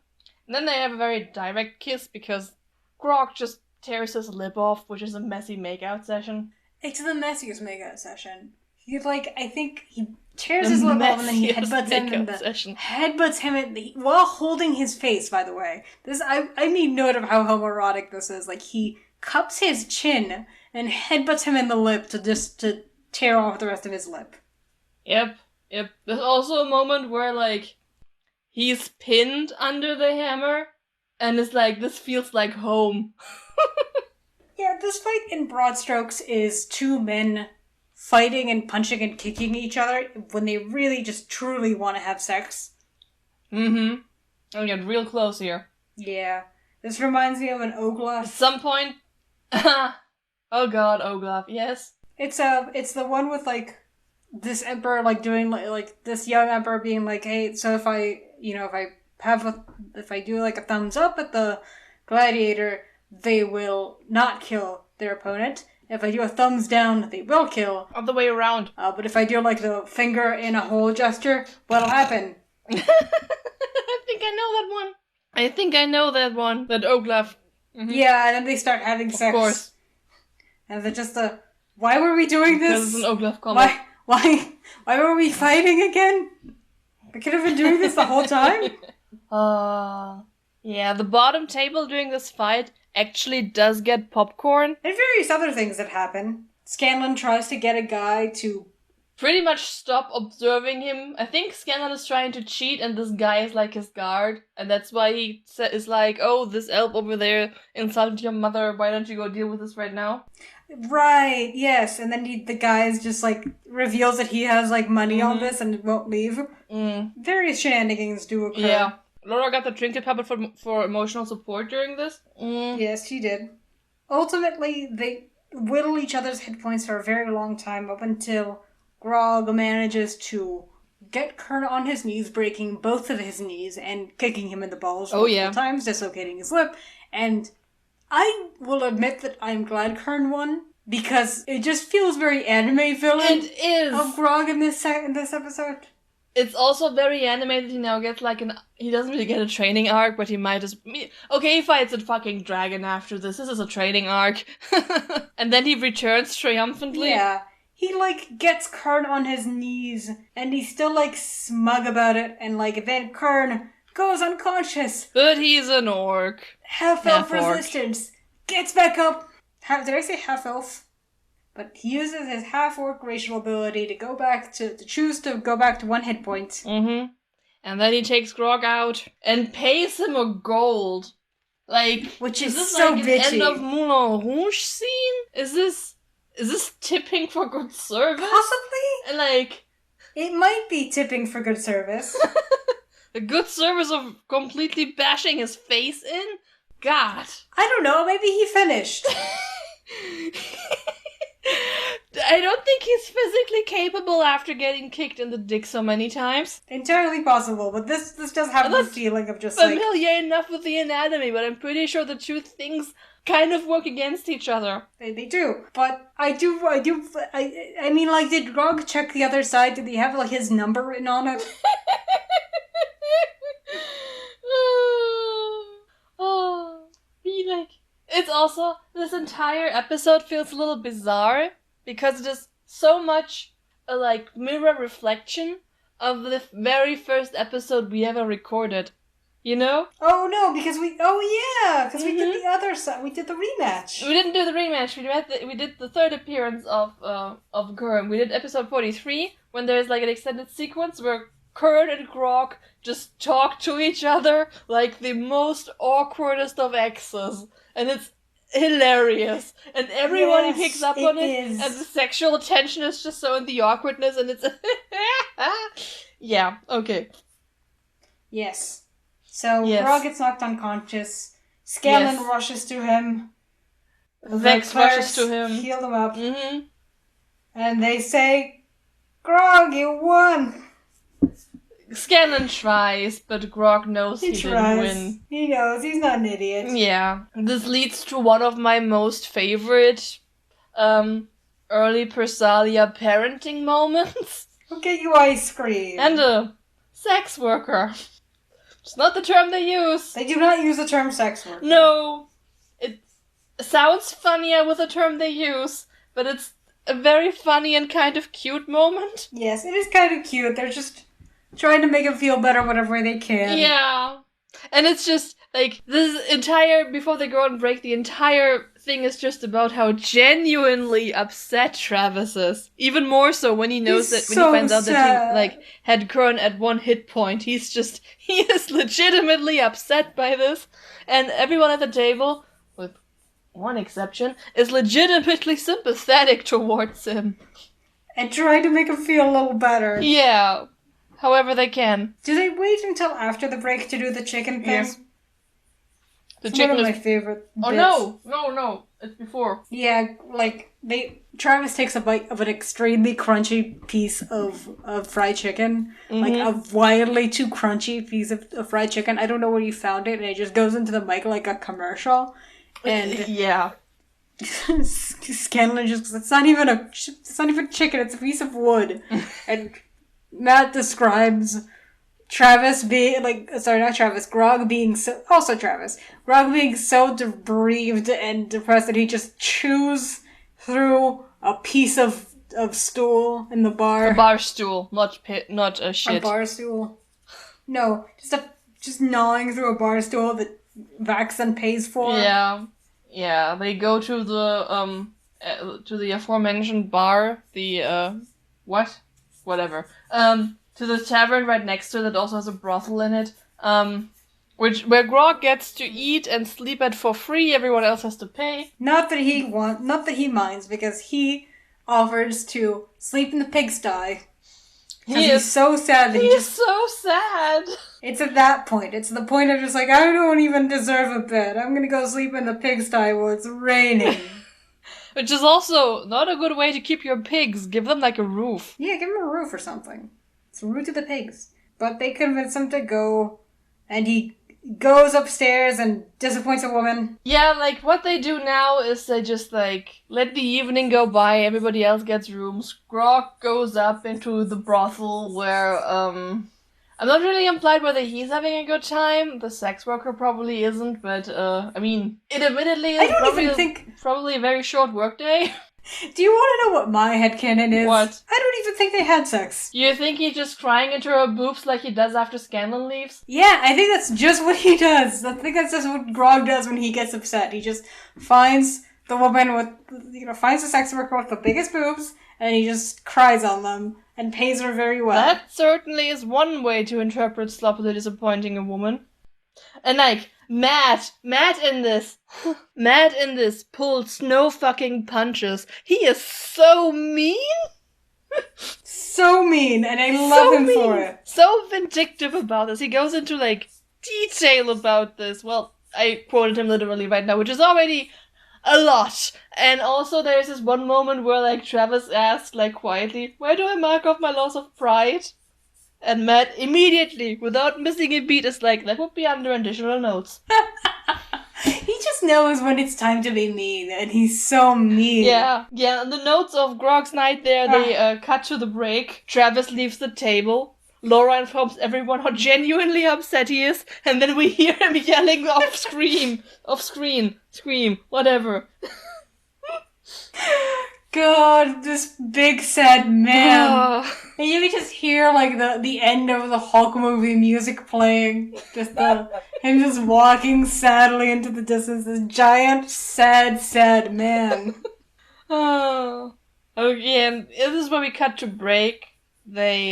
then they have a very direct kiss because Grog just tears his lip off, which is a messy makeout session. It's the messiest makeout session. I think he tears his lip off and then he headbutts him while holding his face, by the way. I made note of how homoerotic this is. Like, he cups his chin and headbutts him in the lip to tear off the rest of his lip. Yep. There's also a moment where, like, he's pinned under the hammer and it's like, this feels like home. Yeah, this fight in broad strokes is two men fighting and punching and kicking each other when they really just truly want to have sex. Mm-hmm. And get real close here. Yeah. This reminds me of an Olaf. At some point... Oh god, Olaf, yes? It's the one with, like, this emperor, like, doing, like, this young emperor being like, hey, so if I do, like, a thumbs up at the gladiator, they will not kill their opponent. If I do a thumbs down, they will kill. Other way around. But if I do, like, the finger in a hole gesture, what'll happen? I think I know that one. That Olaf. Mm-hmm. Yeah, and then they start having sex. Of course. And they're just why were we doing this? Because it's an Olaf comic. Why were we fighting again? We could have been doing this the whole time. Yeah, the bottom table during this fight actually does get popcorn. And various other things that happen. Scanlan tries to get a guy to pretty much stop observing him. I think Scanlan is trying to cheat and this guy is like his guard. And that's why he is like, oh, this elf over there insulted your mother. Why don't you go deal with this right now? Right, yes. And then the guy just, like, reveals that he has, like, money on this and won't leave. Various shenanigans do occur. Yeah. Laura got the trinket puppet for emotional support during this. Yes, she did. Ultimately, they whittle each other's hit points for a very long time up until Grog manages to get Kern on his knees, breaking both of his knees and kicking him in the balls multiple times, dislocating his lip. And I will admit that I'm glad Kern won, because it just feels very anime villain It is! of Grog in this episode. It's also very animated. He now gets like he doesn't really get a training arc, but he might just... Okay, he fights a fucking dragon after this. This is a training arc. And then he returns triumphantly. Yeah. He, like, gets Kern on his knees, and he's still, like, smug about it, and, like, then Kern goes unconscious. But he's an orc. Half-elf resistance. Gets back up. Did I say half-elf? But he uses his half-orc racial ability to choose to go back to 1 hit point. Mm-hmm. And then he takes Grog out and pays him a gold. Like, which is this so like bitchy. An end of Moulin Rouge scene? Is this tipping for good service? Possibly. And like, it might be tipping for good service. The good service of completely bashing his face in? God. I don't know, maybe he finished. I don't think he's physically capable after getting kicked in the dick so many times. Entirely possible, but this does have the feeling of just familiar enough with the anatomy, but I'm pretty sure the two things kind of work against each other. They do. But I mean, like, did Grog check the other side? Did he have, like, his number written on it? It's also, this entire episode feels a little bizarre because it is so much a, like, mirror reflection of the very first episode we ever recorded. You know? Oh no, because we did the other side. We did the rematch. We didn't do the rematch. We did the third appearance of Gore. We did episode 43 when there's like an extended sequence where Kurt and Grog just talk to each other like the most awkwardest of exes, and it's hilarious. And everybody picks up on it, and the sexual tension is just so in the awkwardness, and it's yeah. Okay. Yes. So, Grog gets knocked unconscious. Scanlan rushes to him. Vex rushes to him. Heal him up. Mm-hmm. And they say, Grog, you won! Scanlan tries, but Grog knows he didn't win. He knows. He's not an idiot. Yeah. This leads to one of my most favorite early Persalia parenting moments. I'll get you ice cream. And a sex worker. It's not the term they use. They do not use the term sex worker. No. It sounds funnier with the term they use, but it's a very funny and kind of cute moment. Yes, it is kind of cute. They're just trying to make him feel better whatever they can. Yeah. And it's just, like, this entire, before they go on break, the entire thing is just about how genuinely upset Travis is. Even more so when he knows when he finds out that he, like, had Kern at 1 hit point. He is legitimately upset by this. And everyone at the table, with one exception, is legitimately sympathetic towards him. And trying to make him feel a little better. Yeah. However they can. Do they wait until after the break to do the chicken thing? Yes. It's one of my favorite bits. Oh no, it's before. Yeah, like, Travis takes a bite of an extremely crunchy piece of fried chicken. Mm-hmm. Like, a wildly too crunchy piece of fried chicken. I don't know where you found it, and it just goes into the mic like a commercial. And yeah. Scanlan just, it's not even chicken, it's a piece of wood. And Matt describes Grog being so bereaved and depressed that he just just through a piece of stool in the bar. A bar stool, not a shit. A bar stool. No, just gnawing through a bar stool that Vax then pays for. Yeah. Yeah, they go to the aforementioned bar, whatever. To the tavern right next to it that also has a brothel in it. Where Grog gets to eat and sleep at for free, everyone else has to pay. Not that he minds, because he offers to sleep in the pigsty. He's so sad that he's so sad. It's at that point. It's the point of just like, I don't even deserve a bed. I'm gonna go sleep in the pigsty while it's raining. Which is also not a good way to keep your pigs. Give them like a roof. Yeah, give them a roof or something. It's rude to the pigs. But they convince him to go, and he goes upstairs and disappoints a woman. Yeah, like, what they do now is they just, like, let the evening go by, everybody else gets rooms. Grog goes up into the brothel where, I'm not really implied whether he's having a good time. The sex worker probably isn't, but, I mean, it admittedly is probably a very short workday. Do you want to know what my headcanon is? What? I don't even think they had sex. You think he's just crying into her boobs like he does after Scanlan leaves? Yeah, I think that's just what he does. I think that's just what Grog does when he gets upset. He just finds the woman finds the sex worker with the biggest boobs, and he just cries on them and pays her very well. That certainly is one way to interpret sloppily disappointing a woman. And like, Matt in this pulls no fucking punches. He is so mean. So mean, and I love him for it. So vindictive about this. He goes into like detail about this. Well, I quoted him literally right now, which is already a lot. And also there's this one moment where like Travis asks like quietly, "Where do I mark off my loss of pride?" And Matt immediately, without missing a beat, is like, that would be under additional notes. He He just knows when it's time to be mean, and he's so mean. Yeah. In the notes of Grog's night there, they cut to the break. Travis leaves the table. Laura informs everyone how genuinely upset he is, and then we hear him yelling scream, whatever. God, this big sad man. And you can just hear like the end of the Hulk movie music playing. Just him just walking sadly into the distance. This giant, sad man. Okay, and this is where we cut to break. They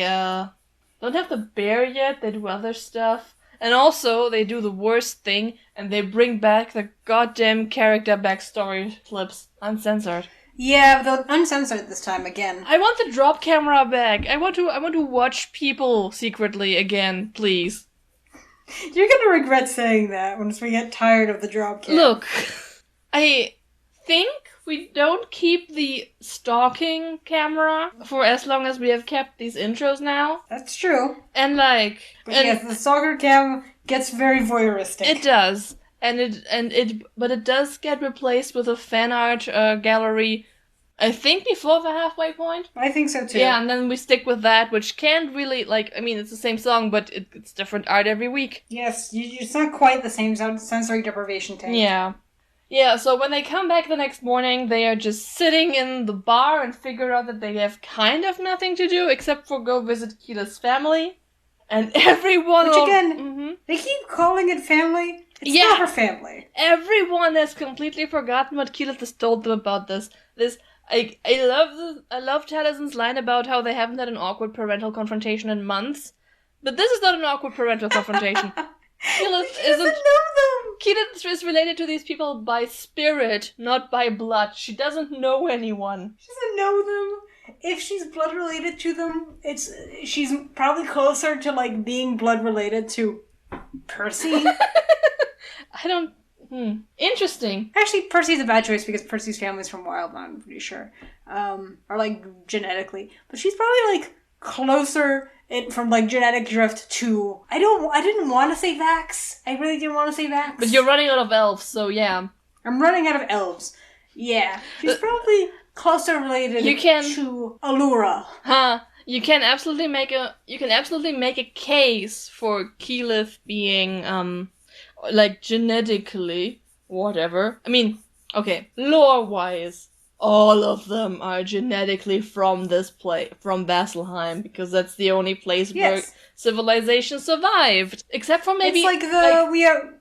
don't have the bear yet, they do other stuff. And also, they do the worst thing, and they bring back the goddamn character backstory clips, uncensored. Yeah, but uncensored this time again. I want the drop camera back. I want to watch people secretly again, please. You're gonna regret saying that once we get tired of the drop camera. Look, I think we don't keep the stalking camera for as long as we have kept these intros now. That's true. And like... But yes, the stalker cam gets very voyeuristic. It does. But it does get replaced with a fan art gallery, I think before the halfway point. I think so too. Yeah, and then we stick with that, which can't really, it's the same song, but it's different art every week. Yes, it's not quite the same sensory deprivation tank. Yeah. Yeah, so when they come back the next morning, they are just sitting in the bar and figure out that they have kind of nothing to do except for go visit Keela's family. And everyone... Which again, they keep calling it family. It's not her family. Everyone has completely forgotten what Keela just told them about this. I love Taliesin's line about how they haven't had an awkward parental confrontation in months. But this is not an awkward parental confrontation. Keela doesn't know them. Keela is related to these people by spirit, not by blood. She doesn't know anyone. She doesn't know them. If she's blood related to them, she's probably closer to like being blood related to Percy. Interesting. Actually, Percy's a bad choice because Percy's family's from Wildland, I'm pretty sure. Or like genetically. But she's probably like closer from like genetic drift to... I didn't want to say Vax. I really didn't want to say Vax. But you're running out of elves, so yeah. I'm running out of elves. Yeah. She's probably closer related to Allura. Huh. You can absolutely make a case for Keyleth being genetically whatever. I mean, okay, lore-wise, all of them are genetically from this place, from Vasselheim, because that's the only place where civilization survived. Except for maybe... It's like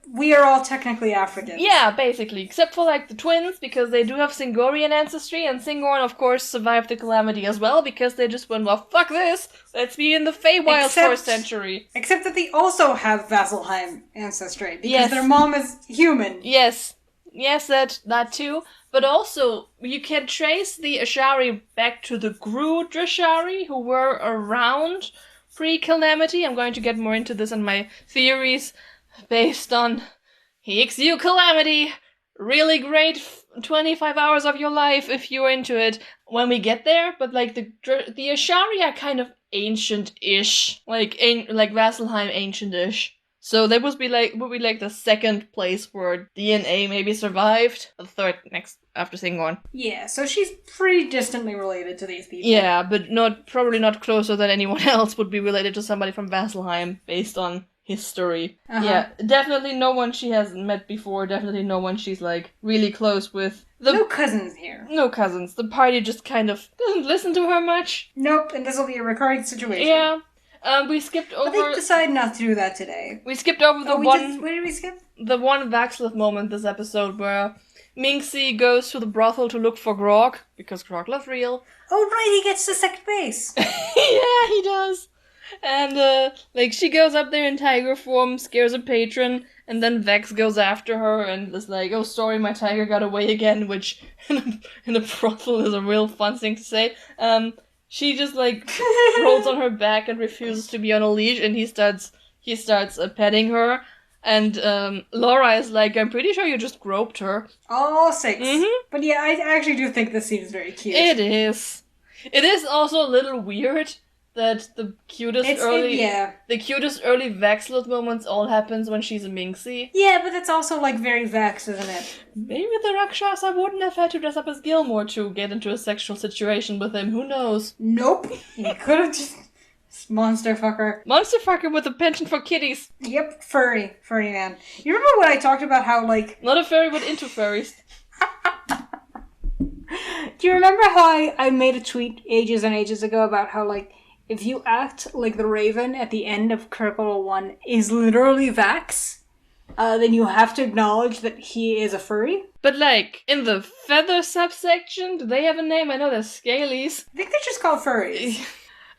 we are all technically Africans. Yeah, basically. Except for the twins, because they do have Singorian ancestry, and Singorn, of course, survived the calamity as well, because they just went, well, fuck this! Let's be in the Feywilds for a century. Except that they also have Vasselheim ancestry, because their mom is human. Yes, that too. But also, you can trace the Ashari back to the Groot Ashari, who were around pre-calamity. I'm going to get more into this in my theories based on HXU Calamity. Really great 25 hours of your life if you're into it when we get there. But the Ashari are kind of ancient-ish, like Vasselheim ancient-ish. So that would be the second place where DNA maybe survived. The third next after Singorn. Yeah, so she's pretty distantly related to these people. Yeah, but probably not closer than anyone else would be related to somebody from Vasselheim based on history. Uh-huh. Yeah, definitely no one she hasn't met before. Definitely no one she's really close with. No cousins here. No cousins. The party just kind of doesn't listen to her much. Nope, and this will be a recurring situation. Yeah. We skipped over... But they decided not to do that today. We skipped over where did we skip? The one Vaxlith moment this episode where Minxie goes to the brothel to look for Grog, because Grog loves real. Oh right, he gets to second base. Yeah, he does. And, she goes up there in tiger form, scares a patron, and then Vex goes after her and is like, oh, sorry, my tiger got away again, which in a brothel is a real fun thing to say. She just rolls on her back and refuses to be on a leash, and he starts petting her, and Laura is like, I'm pretty sure you just groped her. Oh, 6. Mm-hmm. But yeah, I actually do think this scene is very cute. It is. It is also a little weird that the cutest early Vaxlet moments all happens when she's a Minxie. Yeah, but that's also like very Vex, isn't it? Maybe the Rakshasa wouldn't have had to dress up as Gilmore to get into a sexual situation with him. Who knows? Nope. He could have just monster fucker. Monster fucker with a penchant for kitties. Yep, furry man. You remember when I talked about how like not a furry, but into furries. Do you remember how I made a tweet ages and ages ago about how, like, if you act like the Raven at the end of Curricle 1 is literally Vax, then you have to acknowledge that he is a furry? But, like, in the feather subsection, do they have a name? I know they're scalies. I think they're just called furries.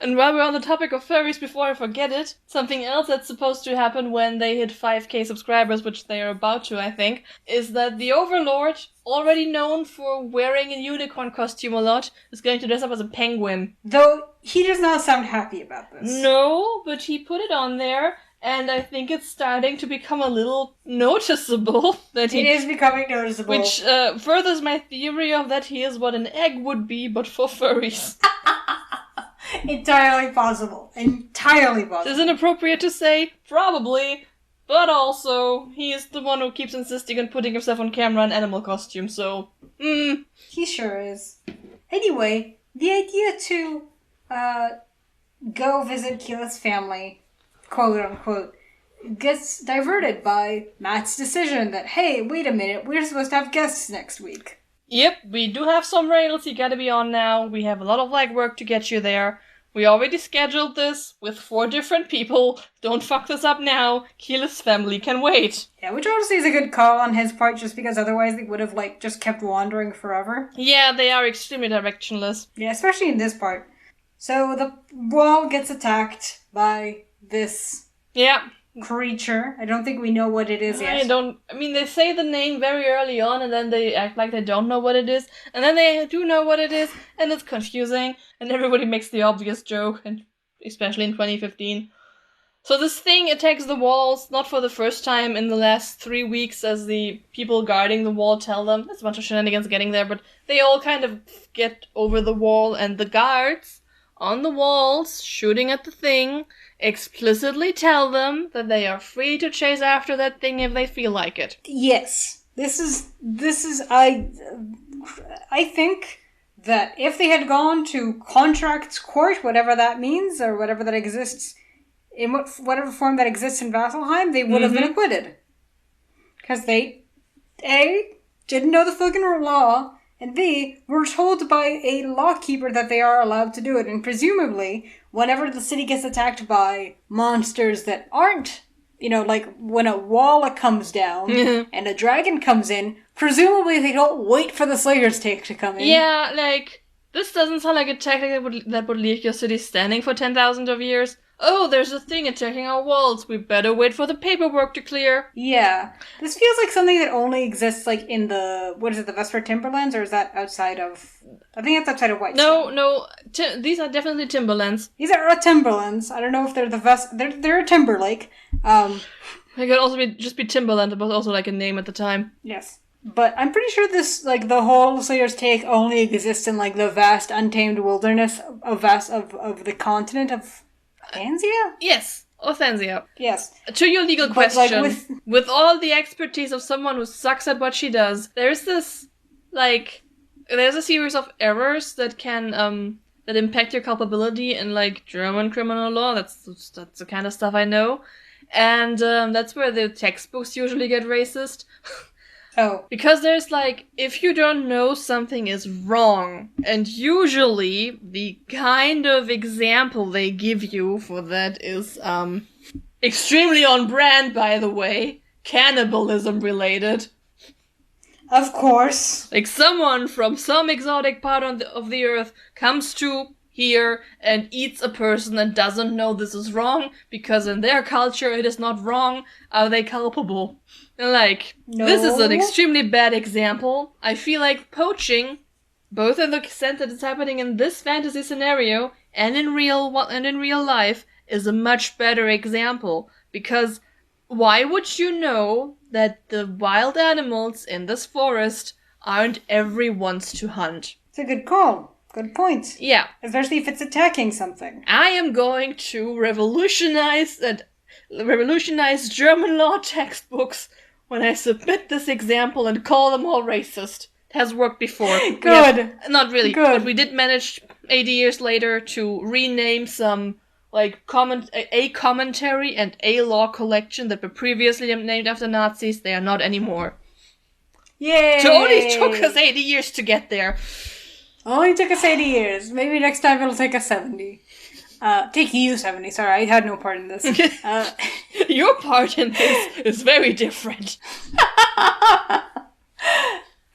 And while we're on the topic of furries, before I forget it, something else that's supposed to happen when they hit 5k subscribers, which they are about to, I think, is that the Overlord, already known for wearing a unicorn costume a lot, is going to dress up as a penguin. Though, he does not sound happy about this. No, but he put it on there, and I think it's starting to become a little noticeable. It is becoming noticeable. Which furthers my theory of that he is what an egg would be, but for furries. Entirely possible. Is it appropriate to say? Probably. But also, he is the one who keeps insisting on putting himself on camera in animal costume, so... He sure is. Anyway, the idea to go visit Keyleth's family, quote unquote, gets diverted by Matt's decision that, hey, wait a minute, we're supposed to have guests next week. Yep, we do have some rails you gotta be on now. We have a lot of legwork to get you there. We already scheduled this with 4 different people. Don't fuck this up now. Keyleth's family can wait. Yeah, which honestly is a good call on his part, just because otherwise they would have, like, just kept wandering forever. Yeah, they are extremely directionless. Yeah, especially in this part. So the wall gets attacked by this... Yeah. Creature. I don't think we know what it is yet. I mean, they say the name very early on, and then they act like they don't know what it is, and then they do know what it is, and it's confusing, and everybody makes the obvious joke, and especially in 2015. So this thing attacks the walls, not for the first time in the last 3 weeks, as the people guarding the wall tell them. There's a bunch of shenanigans getting there, but they all kind of get over the wall, and the guards on the walls, shooting at the thing, explicitly tell them that they are free to chase after that thing if they feel like it. Yes. This is I think that if they had gone to contracts court, whatever that means, or whatever that exists, in whatever form that exists in Vasselheim, they would have been acquitted. Because they, A, didn't know the fucking law, and B, were told by a lawkeeper that they are allowed to do it, and presumably, whenever the city gets attacked by monsters that aren't, you know, like when a wall comes down and a dragon comes in, presumably they don't wait for the Slayer's take to come in. Yeah, like, this doesn't sound like a tactic that would leave your city standing for 10,000 of years. Oh, there's a thing attacking our walls. We better wait for the paperwork to clear. Yeah. This feels like something that only exists, like, in the, what is it, the Vesper Timberlands, or is that outside of, I think that's outside of Whitestone. No, these are definitely Timberlands. These are Timberlands. I don't know if they're they're a Timberlake. It could also just be Timberland, but also like a name at the time. Yes. But I'm pretty sure this, like, the whole Slayer's take only exists in, like, the vast, untamed wilderness of the continent of Othanzia? Yes, Othanzia. Yes. To your legal question, like, with all the expertise of someone who sucks at what she does, there's a series of errors that can, that impact your culpability in, like, German criminal law. That's the kind of stuff I know. And, that's where the textbooks usually get racist. Oh. Because there's, like, if you don't know something is wrong, and usually the kind of example they give you for that is, extremely on brand, by the way, cannibalism related. Of course. Like, someone from some exotic part of the earth comes to here and eats a person and doesn't know this is wrong, because in their culture it is not wrong, are they culpable? Like, no. This is an extremely bad example. I feel like poaching, both in the sense that it's happening in this fantasy scenario and in real life, is a much better example. Because why would you know that the wild animals in this forest aren't everyone's to hunt? It's a good call. Good point. Yeah. Especially if it's attacking something. I am going to revolutionize German law textbooks when I submit this example and call them all racist. It has worked before. Good. Not really. Good. But we did manage 80 years later to rename some a commentary and a law collection that were previously named after Nazis. They are not anymore. Yay! So it only took us 80 years to get there. Only took us 80 years. Maybe next time it'll take us 70. Take you 70. Sorry, I had no part in this. Your part in this is very different.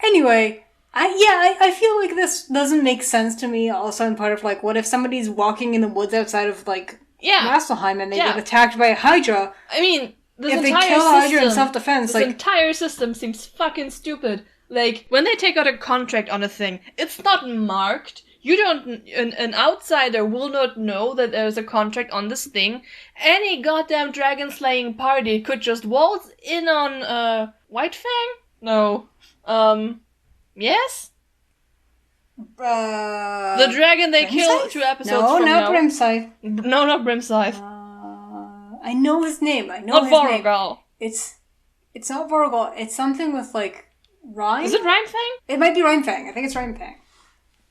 Anyway, I feel like this doesn't make sense to me. Also, in part of like, what if somebody's walking in the woods outside of like Vasselheim and they get attacked by a Hydra? I mean, if they kill a Hydra in self-defense, this entire system seems fucking stupid. Like, when they take out a contract on a thing, it's not marked. You don't, an outsider will not know that there's a contract on this thing. Any goddamn dragon-slaying party could just waltz in on, White Fang? No. Yes? The dragon they killed 2 episodes from now. No, not Brimscythe. No, not Brimscythe. I know his name. Not Vorgal. It's not Vorgal. It's something with, like, Rhyme? Is it Rhymefang? It might be Rhymefang. I think it's Rhymefang.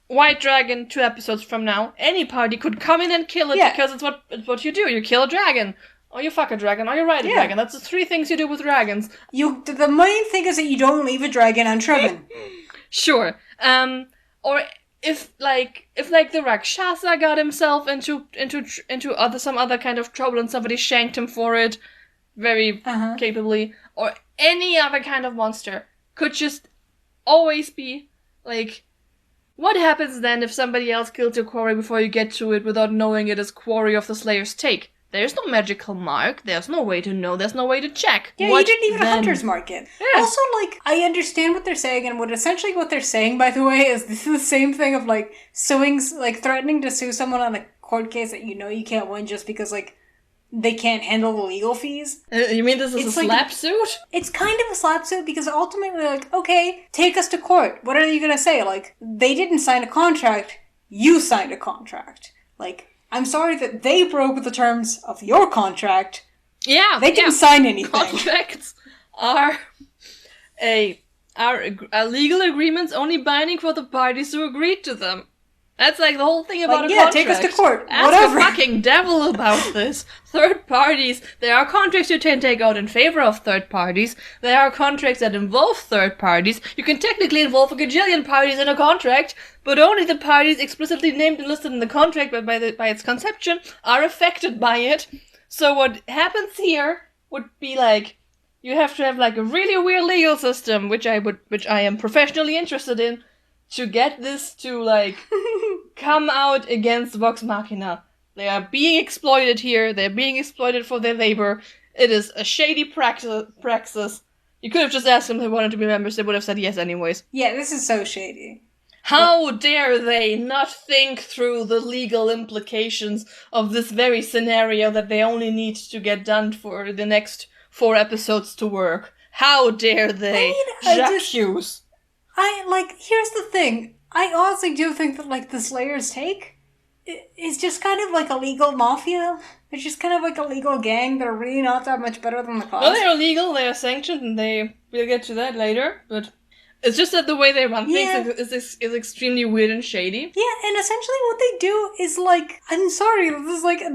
White Dragon, 2 episodes from now, any party could come in and kill it because it's what you do. You kill a dragon. Or you fuck a dragon, or you ride a dragon. That's the 3 things you do with dragons. The main thing is that you don't leave a dragon unshriven. Sure. Or if the Rakshasa got himself into some other kind of trouble and somebody shanked him for it very capably, or any other kind of monster could just always be like, what happens then if somebody else kills your quarry before you get to it without knowing it is quarry of the Slayer's take? There's no magical mark. There's no way to know. There's no way to check. Yeah, you didn't even hunter's mark it. Yeah. Also, like, I understand what they're saying, and what they're saying, by the way, is this is the same thing of, like, threatening to sue someone on a court case that you know you can't win just because, like, they can't handle the legal fees. You mean this is a slap suit? It's kind of a slap suit because ultimately, like, okay, take us to court. What are you gonna say? Like, they didn't sign a contract. You signed a contract. Like, I'm sorry that they broke the terms of your contract. Yeah. They didn't sign anything. Contracts are legal agreements only binding for the parties who agreed to them. That's like the whole thing about a contract. Take us to court. Ask the fucking devil about this. Third parties. There are contracts you can take out in favor of third parties. There are contracts that involve third parties. You can technically involve a gajillion parties in a contract, but only the parties explicitly named and listed in the contract by its conception are affected by it. So what happens here would be like, you have to have like a really weird legal system, which I am professionally interested in, to get this to, like, come out against Vox Machina. They are being exploited here. They're being exploited for their labor. It is a shady praxis. You could have just asked them if they wanted to be members. They would have said yes anyways. Yeah, this is so shady. How dare they not think through the legal implications of this very scenario that they only need to get done for the next 4 episodes to work? How dare they? J'accuse. Here's the thing. I honestly do think that, like, the Slayer's take is just kind of like a legal mafia. It's just kind of like a legal gang that are really not that much better than the cause. Well, they're illegal, they are sanctioned, and we'll get to that later, but it's just that the way they run things is extremely weird and shady. Yeah, and essentially what they do is, like, I'm sorry,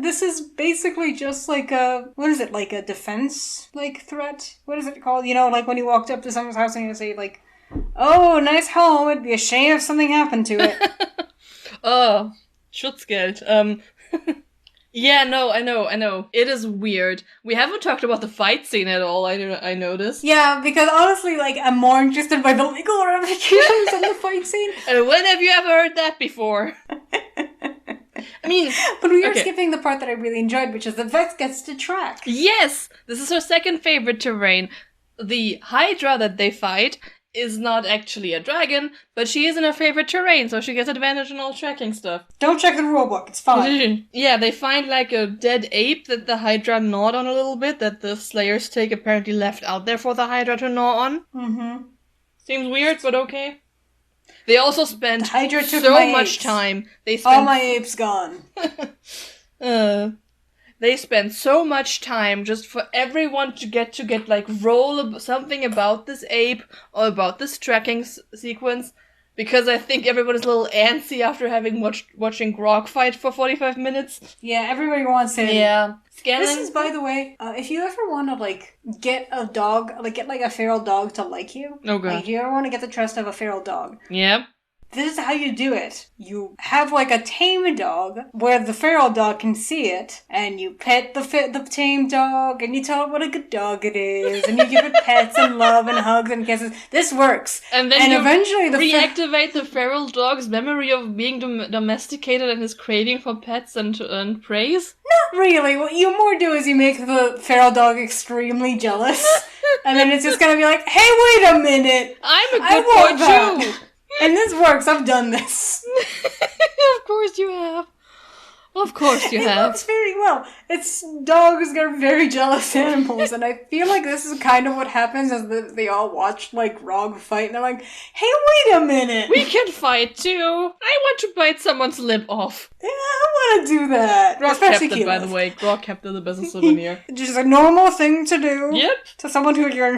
this is basically just like a defense, like, threat? What is it called? You know, like when you walked up to someone's house and you say, like, oh, nice home, it'd be a shame if something happened to it. Oh, Schutzgeld. Yeah, no, I know. It is weird. We haven't talked about the fight scene at all, I noticed. Yeah, because honestly, like, I'm more interested by the legal ramifications than the fight scene. And when have you ever heard that before? I mean... But we are skipping the part that I really enjoyed, which is that Vex gets to track. Yes! This is her second favorite terrain. The Hydra that they fight is not actually a dragon, but she is in her favorite terrain, so she gets advantage on all tracking stuff. Don't check the rulebook, it's fine. Yeah, they find like a dead ape that the Hydra gnawed on a little bit, that the Slayer's take apparently left out there for the Hydra to gnaw on. Mm-hmm. Seems weird, but okay. They also spent Hydra took so my much apes. time. All my apes gone. They spent so much time just for everyone to get like roll something about this ape or about this tracking sequence, because I think everybody's a little antsy after having watching Grog fight for 45 minutes. Yeah, everybody wants him. Yeah. This is, by the way, if you ever want to, like, get a dog, like, get, like, a feral dog to like you. Okay. Like, if you ever want to get the trust of a feral dog. Yep. This is how you do it. You have, like, a tame dog where the feral dog can see it, and you pet the tame dog, and you tell it what a good dog it is, and you give it pets and love and hugs and kisses. This works. And then you eventually reactivate the feral dog's memory of being domesticated and his craving for pets and praise? Not really. What you more do is you make the feral dog extremely jealous, and then it's just gonna be like, hey, wait a minute! I'm a good boy too! And this works, I've done this. Of course you have. Of course you have. It works very well. Dogs are very jealous animals, and I feel like this is kind of what happens as they all watch, like, Grog fight, and they're like, hey, wait a minute! We can fight too! I want to bite someone's lip off. Yeah, I want to do that. Grog kept it, by the way. Grog kept it as a souvenir. Just a normal thing to do. Yep. To someone who you're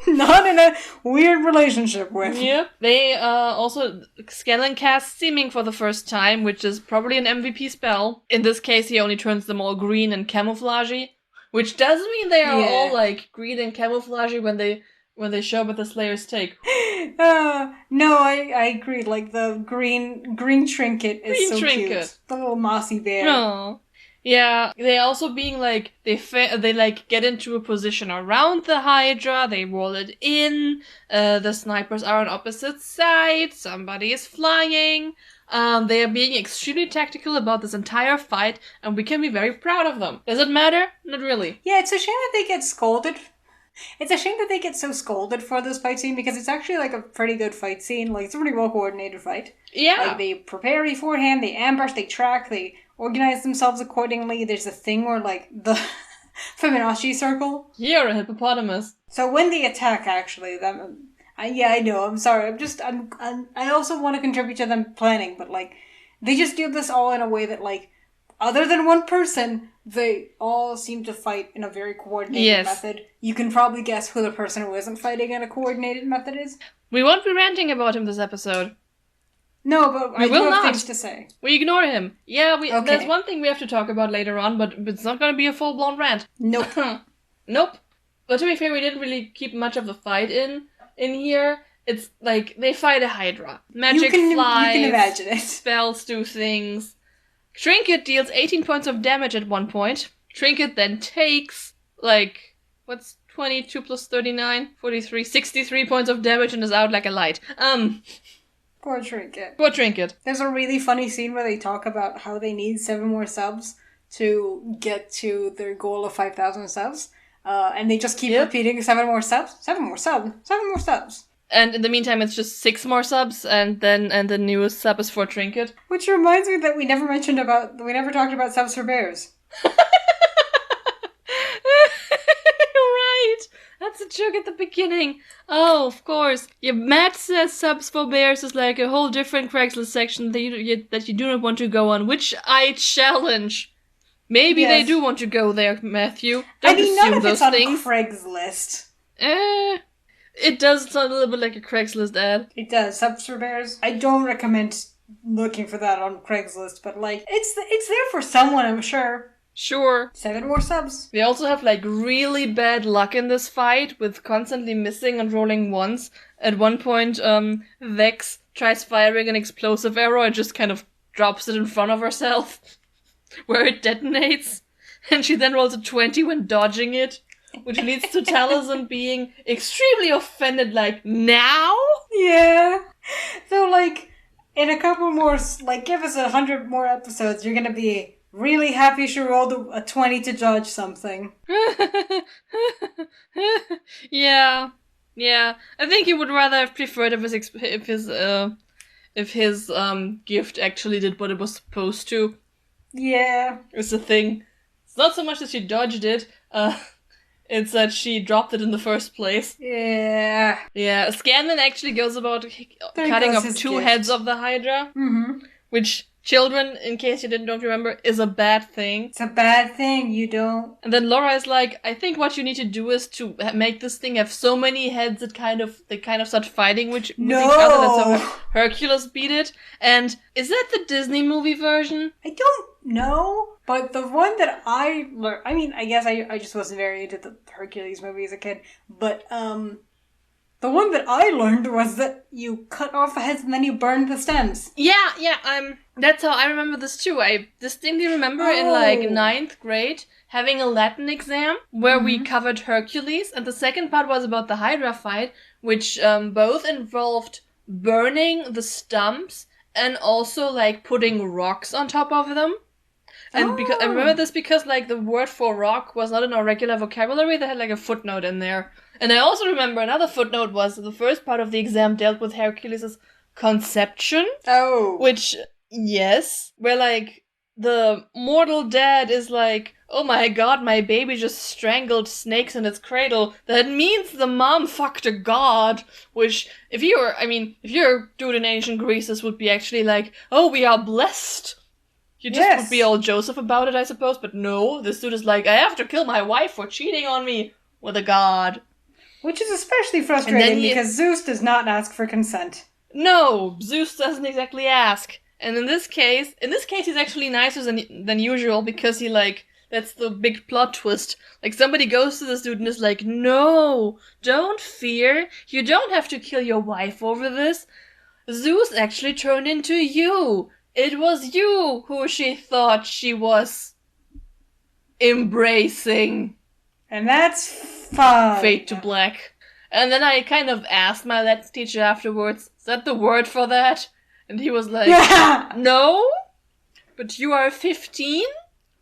not in a weird relationship with. Yep. They also Skellen cast Seeming for the first time, which is probably an MVP spell. In this case, he only turns them all green and camouflagey, which does mean they are all like green and camouflagey when they show up at the Slayer's take. No, I agree. Like the green trinket is so cute. The little mossy bear. Oh. Yeah, they also being like, they like get into a position around the Hydra, they roll it in, the snipers are on opposite sides, somebody is flying, they are being extremely tactical about this entire fight, and we can be very proud of them. Does it matter? Not really. Yeah, it's a shame that they get scolded. It's a shame that they get so scolded for this fight scene, because it's actually like a pretty good fight scene. Like, it's a pretty well coordinated fight. Yeah. Like, they prepare beforehand, they ambush, they track, they organize themselves accordingly. There's a thing where, like, the Fibonacci circle. You're a hippopotamus. So when they attack, actually, I know, I'm sorry. I also want to contribute to them planning, but, like, they just do this all in a way that, like, other than one person, they all seem to fight in a very coordinated method. You can probably guess who the person who isn't fighting in a coordinated method is. We won't be ranting about him this episode. No, but I do have things to say. We ignore him. Yeah, okay. There's one thing we have to talk about later on, but it's not going to be a full-blown rant. Nope. Nope. But to be fair, we didn't really keep much of the fight in here. It's like, they fight a Hydra. Magic flies. You can imagine it. Spells do things. Trinket deals 18 points of damage at one point. Trinket then takes, like, what's 22 plus 39? 43, 63 points of damage and is out like a light. Poor Trinket. Poor Trinket. There's a really funny scene where they talk about how they need 7 more subs to get to their goal of 5,000 subs. And they just keep repeating 7 more subs, 7 more subs, 7 more subs. And in the meantime, it's just 6 more subs, and the newest sub is for Trinket. Which reminds me that we never talked about subs for bears. Right! That's a joke at the beginning. Oh, of course. Yeah, Matt says subs for bears is like a whole different Craigslist section that you do not want to go on, which I challenge. Maybe they do want to go there, Matthew. Don't assume none of those it's on things. Craigslist. It does sound a little bit like a Craigslist ad. It does. Subs for bears. I don't recommend looking for that on Craigslist, but like it's there for someone, I'm sure. Sure. 7 more subs. We also have like really bad luck in this fight with constantly missing and rolling ones. At one point, Vex tries firing an explosive arrow and just kind of drops it in front of herself, where it detonates, and she then rolls a 20 when dodging it. Which leads to Taliesin being extremely offended, like, now? Yeah. So, like, in a couple more, like, give us 100 more episodes, you're gonna be really happy she rolled a 20 to dodge something. Yeah. I think he would rather have preferred if his gift actually did what it was supposed to. Yeah. It's the thing. It's not so much that she dodged it, It's that she dropped it in the first place. Yeah. Yeah, Scanlan actually goes about There cutting goes off his 2 gift. heads of the Hydra, Mm-hmm. which, children, in case you don't remember, is a bad thing. It's a bad thing. You don't. And then Laura is like, I think what you need to do is to make this thing have so many heads that they kind of start fighting with each other. That's how Hercules beat it. And is that the Disney movie version? I don't know. But the one that I learned, I mean, I guess I just wasn't very into the Hercules movie as a kid. But the one that I learned was that you cut off the heads and then you burn the stems. Yeah. That's how I remember this too. I distinctly remember in like 9th grade having a Latin exam where we covered Hercules, and the second part was about the Hydra fight, which both involved burning the stumps and also like putting rocks on top of them. And because I remember this because like the word for rock was not in our regular vocabulary, they had like a footnote in there. And I also remember another footnote was the first part of the exam dealt with Hercules' conception. Oh. Which, yes, where like the mortal dad is like, oh my god, my baby just strangled snakes in its cradle. That means the mom fucked a god. Which, if you're a dude in ancient Greece, this would be actually like, oh, we are blessed. You just would be all Joseph about it, I suppose, but no, this dude is like, I have to kill my wife for cheating on me with a god. Which is especially frustrating because Zeus does not ask for consent. No, Zeus doesn't exactly ask. And in this case he's actually nicer than usual because he like, that's the big plot twist. Like somebody goes to this dude and is like, no, don't fear. You don't have to kill your wife over this. Zeus actually turned into you. It was you who she thought she was embracing. And that's fun. Fade to black. And then I kind of asked my Latin teacher afterwards, is that the word for that? And he was like, no, but you are 15?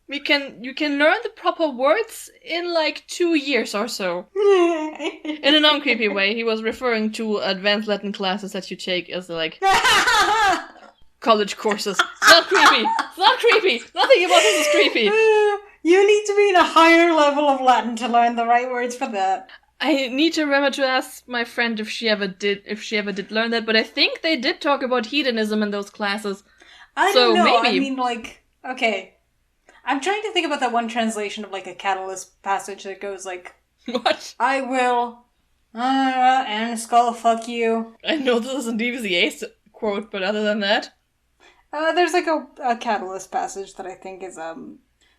You can learn the proper words in like 2 years or so. In a non-creepy way. He was referring to advanced Latin classes that you take as like college courses. It's not creepy. It's not creepy. Nothing about this is creepy. You need to be in a higher level of Latin to learn the right words for that. I need to remember to ask my friend if she ever did learn that, but I think they did talk about hedonism in those classes. I don't know. Maybe. I mean, like, okay. I'm trying to think about that one translation of like a Catalyst passage that goes like, what? I will, and skull fuck you. I know this is a DVCA quote, but other than that? There's like a Catalyst passage that I think is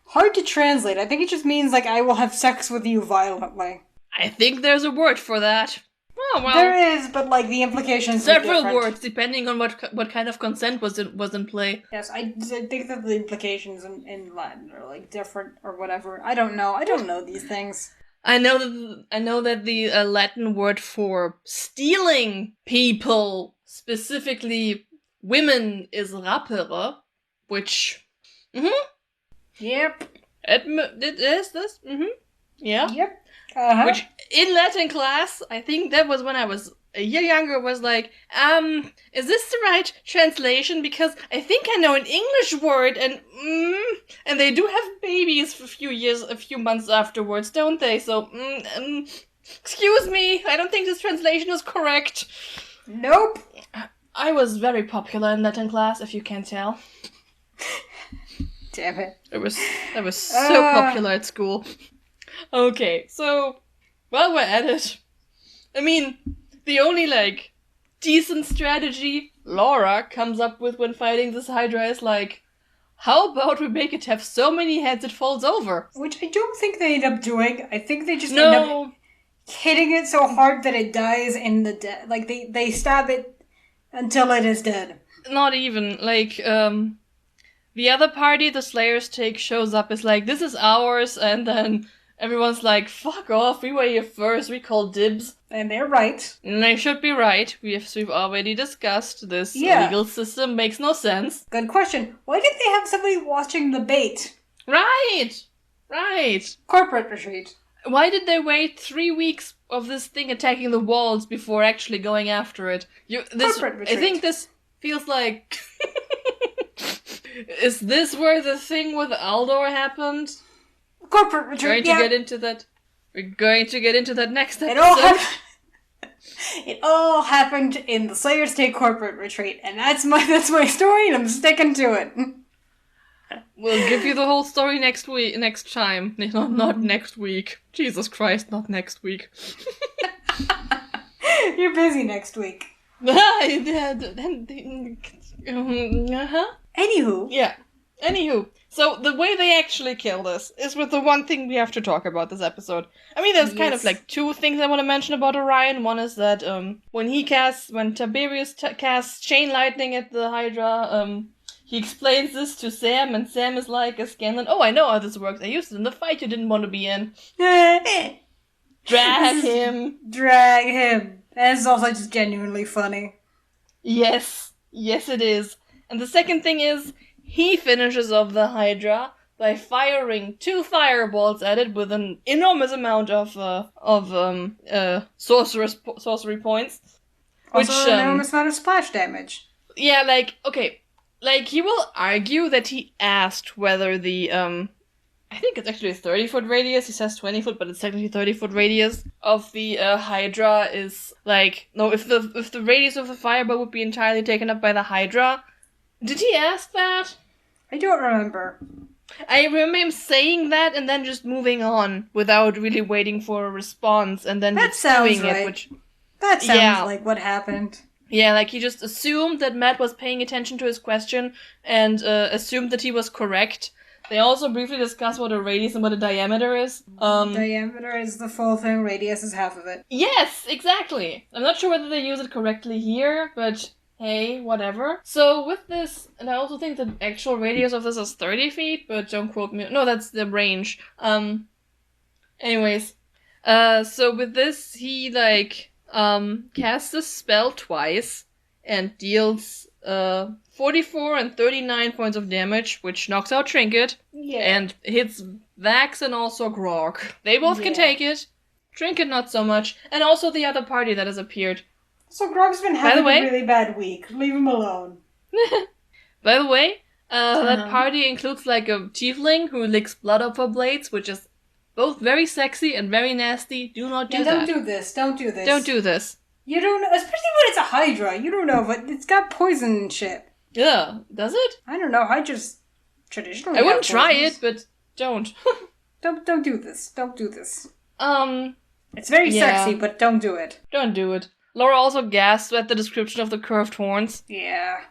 hard to translate. I think it just means like, I will have sex with you violently. I think there's a word for that. Oh, well. There is, but like the implications several words, depending on what kind of consent was in play. Yes, I think that the implications in Latin are like different or whatever. I don't know. I don't know these things. I know that the Latin word for stealing people, specifically women, is rapere, which. Yep. It is this. Yeah. Yep. Which, in Latin class, I think that was when I was a year younger, was like, is this the right translation? Because I think I know an English word, and they do have babies for a few months afterwards, don't they? So, excuse me, I don't think this translation is correct. Nope. I was very popular in Latin class, if you can't tell. Damn it. I was so popular at school. Okay, so, while we're at it, I mean, the only, like, decent strategy Laura comes up with when fighting this Hydra is like, how about we make it have so many heads it falls over? Which I don't think they end up doing. I think they just end up hitting it so hard that it dies in the dead. Like, they stab it until it is dead. Not even, like, the other party the Slayers take shows up, is like, this is ours, and then everyone's like, fuck off, we were here first, we call dibs. And they're right. And they should be right. We've already discussed this. Legal system makes no sense. Good question. Why did they have somebody watching the bait? Right! Corporate retreat. Why did they wait 3 weeks of this thing attacking the walls before actually going after it? Corporate retreat. I think this feels like... Is this where the thing with Aldor happened? Corporate retreat, Trying to get into that. We're going to get into that next episode. It all happened in the Slayer's Take corporate retreat, and that's my story, and I'm sticking to it. We'll give you the whole story next time. No, not next week. Jesus Christ, not next week. You're busy next week. Anywho. Yeah. Anywho. So, the way they actually kill this is with the one thing we have to talk about this episode. I mean, there's kind of like two things I want to mention about Orion. One is that when Tiberius casts Chain Lightning at the Hydra, he explains this to Sam, and Sam is like a Scanlan. Oh, I know how this works. I used it in the fight you didn't want to be in. Drag him. That is also just genuinely funny. Yes. Yes, it is. And the second thing is, he finishes off the Hydra by firing 2 fireballs at it with an enormous amount of sorcery points. Also an enormous amount of splash damage. Yeah, he will argue that he asked whether the, I think it's actually a 30-foot radius, he says 20-foot, but it's technically 30-foot radius of the Hydra is, if the radius of the fireball would be entirely taken up by the Hydra. Did he ask that? I don't remember. I remember him saying that and then just moving on without really waiting for a response and then that just sounds doing right. it. That sounds like what happened. Yeah, he just assumed that Matt was paying attention to his question and assumed that he was correct. They also briefly discuss what a radius and what a diameter is. Diameter is the full thing, radius is half of it. Yes, exactly. I'm not sure whether they use it correctly here, but hey, whatever. So with this, and I also think the actual radius of this is 30 feet, but don't quote me. No, that's the range. Anyways. So with this, he, casts a spell twice and deals, 44 and 39 points of damage, which knocks out Trinket. Yeah. And hits Vax and also Grog. They both can take it. Trinket not so much. And also the other party that has appeared. So Grog's been having a really bad week. Leave him alone. By the way, that party includes a tiefling who licks blood off her blades, which is both very sexy and very nasty. Do not do that. Don't do this. Don't do this. You don't know, especially when it's a Hydra. You don't know, but it's got poison and shit. Yeah, does it? I don't know. Hydras traditionally I wouldn't try it, but don't. Don't do this. Don't do this. It's very sexy, but don't do it. Don't do it. Laura also gasped at the description of the curved horns. Yeah.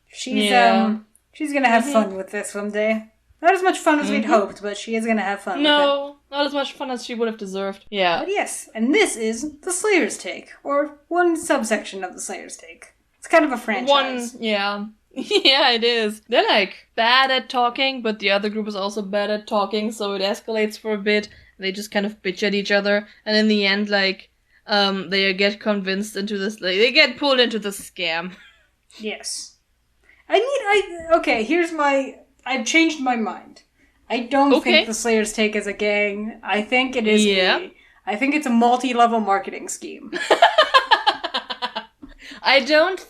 She's gonna have fun with this someday. Not as much fun as we'd hoped, but she is gonna have fun with it. No, not as much fun as she would have deserved. Yeah. But yes, and this is the Slayer's Take, or one subsection of the Slayer's Take. It's kind of a franchise. Yeah, it is. They're, bad at talking, but the other group is also bad at talking, so it escalates for a bit. They just kind of bitch at each other, and in the end, they get convinced into this, they get pulled into the scam. Yes. I've changed my mind. I don't think the Slayer's Take is a gang. I think it is I think it's a multi-level marketing scheme. I don't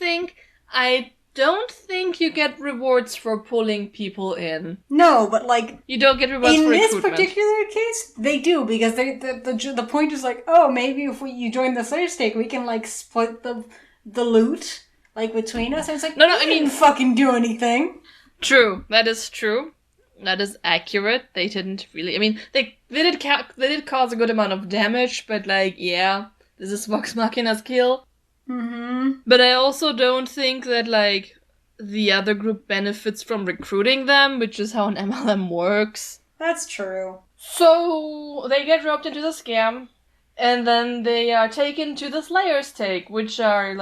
think you get rewards for pulling people in. No, but you don't get rewards for recruitment. In this particular case, they do, because the point is maybe if you join the Slayer's Take, we can split the loot between us. And it's I didn't fucking do anything. True, that is true. That is accurate. They didn't really. I mean, they did cause a good amount of damage, but this is Vox Machina's kill. Mm-hmm. But I also don't think that the other group benefits from recruiting them, which is how an MLM works. That's true. So they get roped into the scam, and then they are taken to the Slayer's Take, which are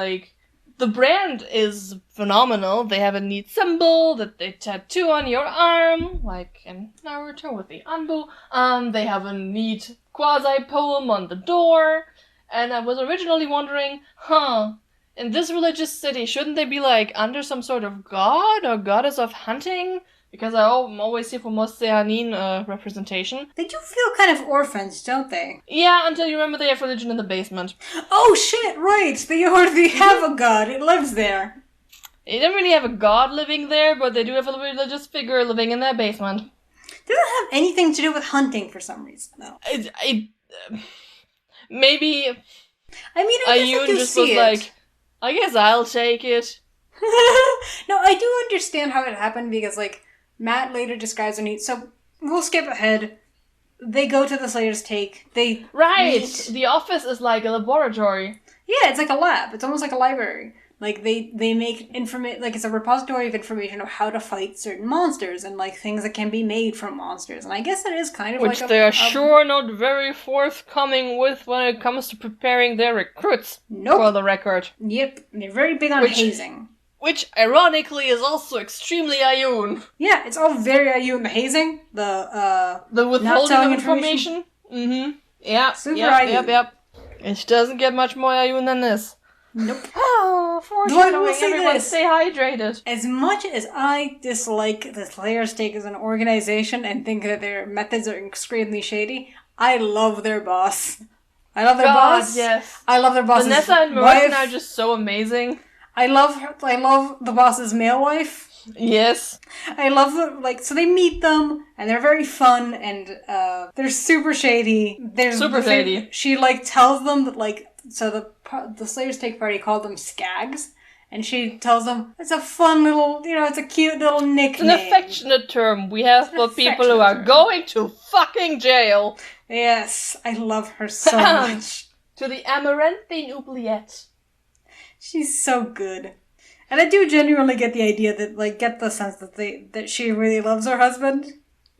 the brand is phenomenal. They have a neat symbol that they tattoo on your arm, like in Naruto with the Anbu. They have a neat quasi-poem on the door. And I was originally wondering, in this religious city, shouldn't they be under some sort of god or goddess of hunting? Because I'm always here for most Sehanin representation. They do feel kind of orphans, don't they? Yeah, until you remember they have religion in the basement. Oh shit, right! They already have a god, it lives there. They don't really have a god living there, but they do have a religious figure living in their basement. Doesn't have anything to do with hunting for some reason, though. Maybe I mean, I guess I Ayun do just see was it. like, I guess I'll take it. No, I do understand how it happened because, like, Matt later describes when he... So, we'll skip ahead. They go to the Slayer's Take. They Right! meet. The office is like a laboratory. Yeah, it's like a lab. It's almost like a library. Like, they make like, it's a repository of information of how to fight certain monsters and, like, things that can be made from monsters. And I guess it is kind of Which like they are sure not very forthcoming with when it comes to preparing their recruits, Nope. for the record. Yep, they're very big on hazing. Which, ironically, is also extremely Ayun. Yeah, it's all very Ayun. The hazing, the withholding telling of information. Mm-hmm. Yeah, Super yep. It doesn't get much more Ayun than this. Nope. Oh, foreshadowing, everyone stay hydrated. As much as I dislike the Slayer's Take as an organization and think that their methods are extremely shady, I love their boss. I love their boss. Yes. I love their boss's Vanessa and Merton are just so amazing. I love the boss's male wife. Yes. I love them, so they meet them, and they're very fun, and they're super shady. Super shady. She, tells them that, so the Slayer's Take party called them Skags, and she tells them, it's a fun little, it's a cute little nickname. It's an affectionate term we have for people who are going to fucking jail. Yes, I love her so much. To the Amarantine oubliette. She's so good. And I do genuinely get the idea that, get the sense that she really loves her husband.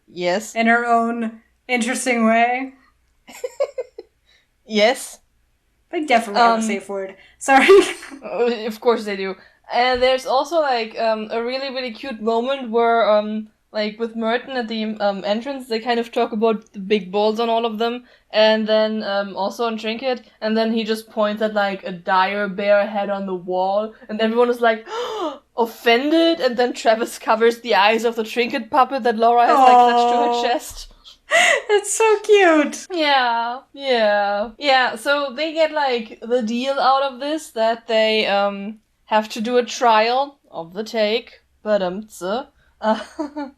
Yes. In her own interesting way. Yes. They definitely have a safe word. Sorry. Of course they do. And there's also, a really, really cute moment where, with Merton at the entrance, they kind of talk about the big balls on all of them, and then also on Trinket, and then he just points at a dire bear head on the wall, and everyone is offended, and then Travis covers the eyes of the Trinket puppet that Laura has clutched to her chest. It's so cute. Yeah, so they get the deal out of this that they have to do a trial of the take,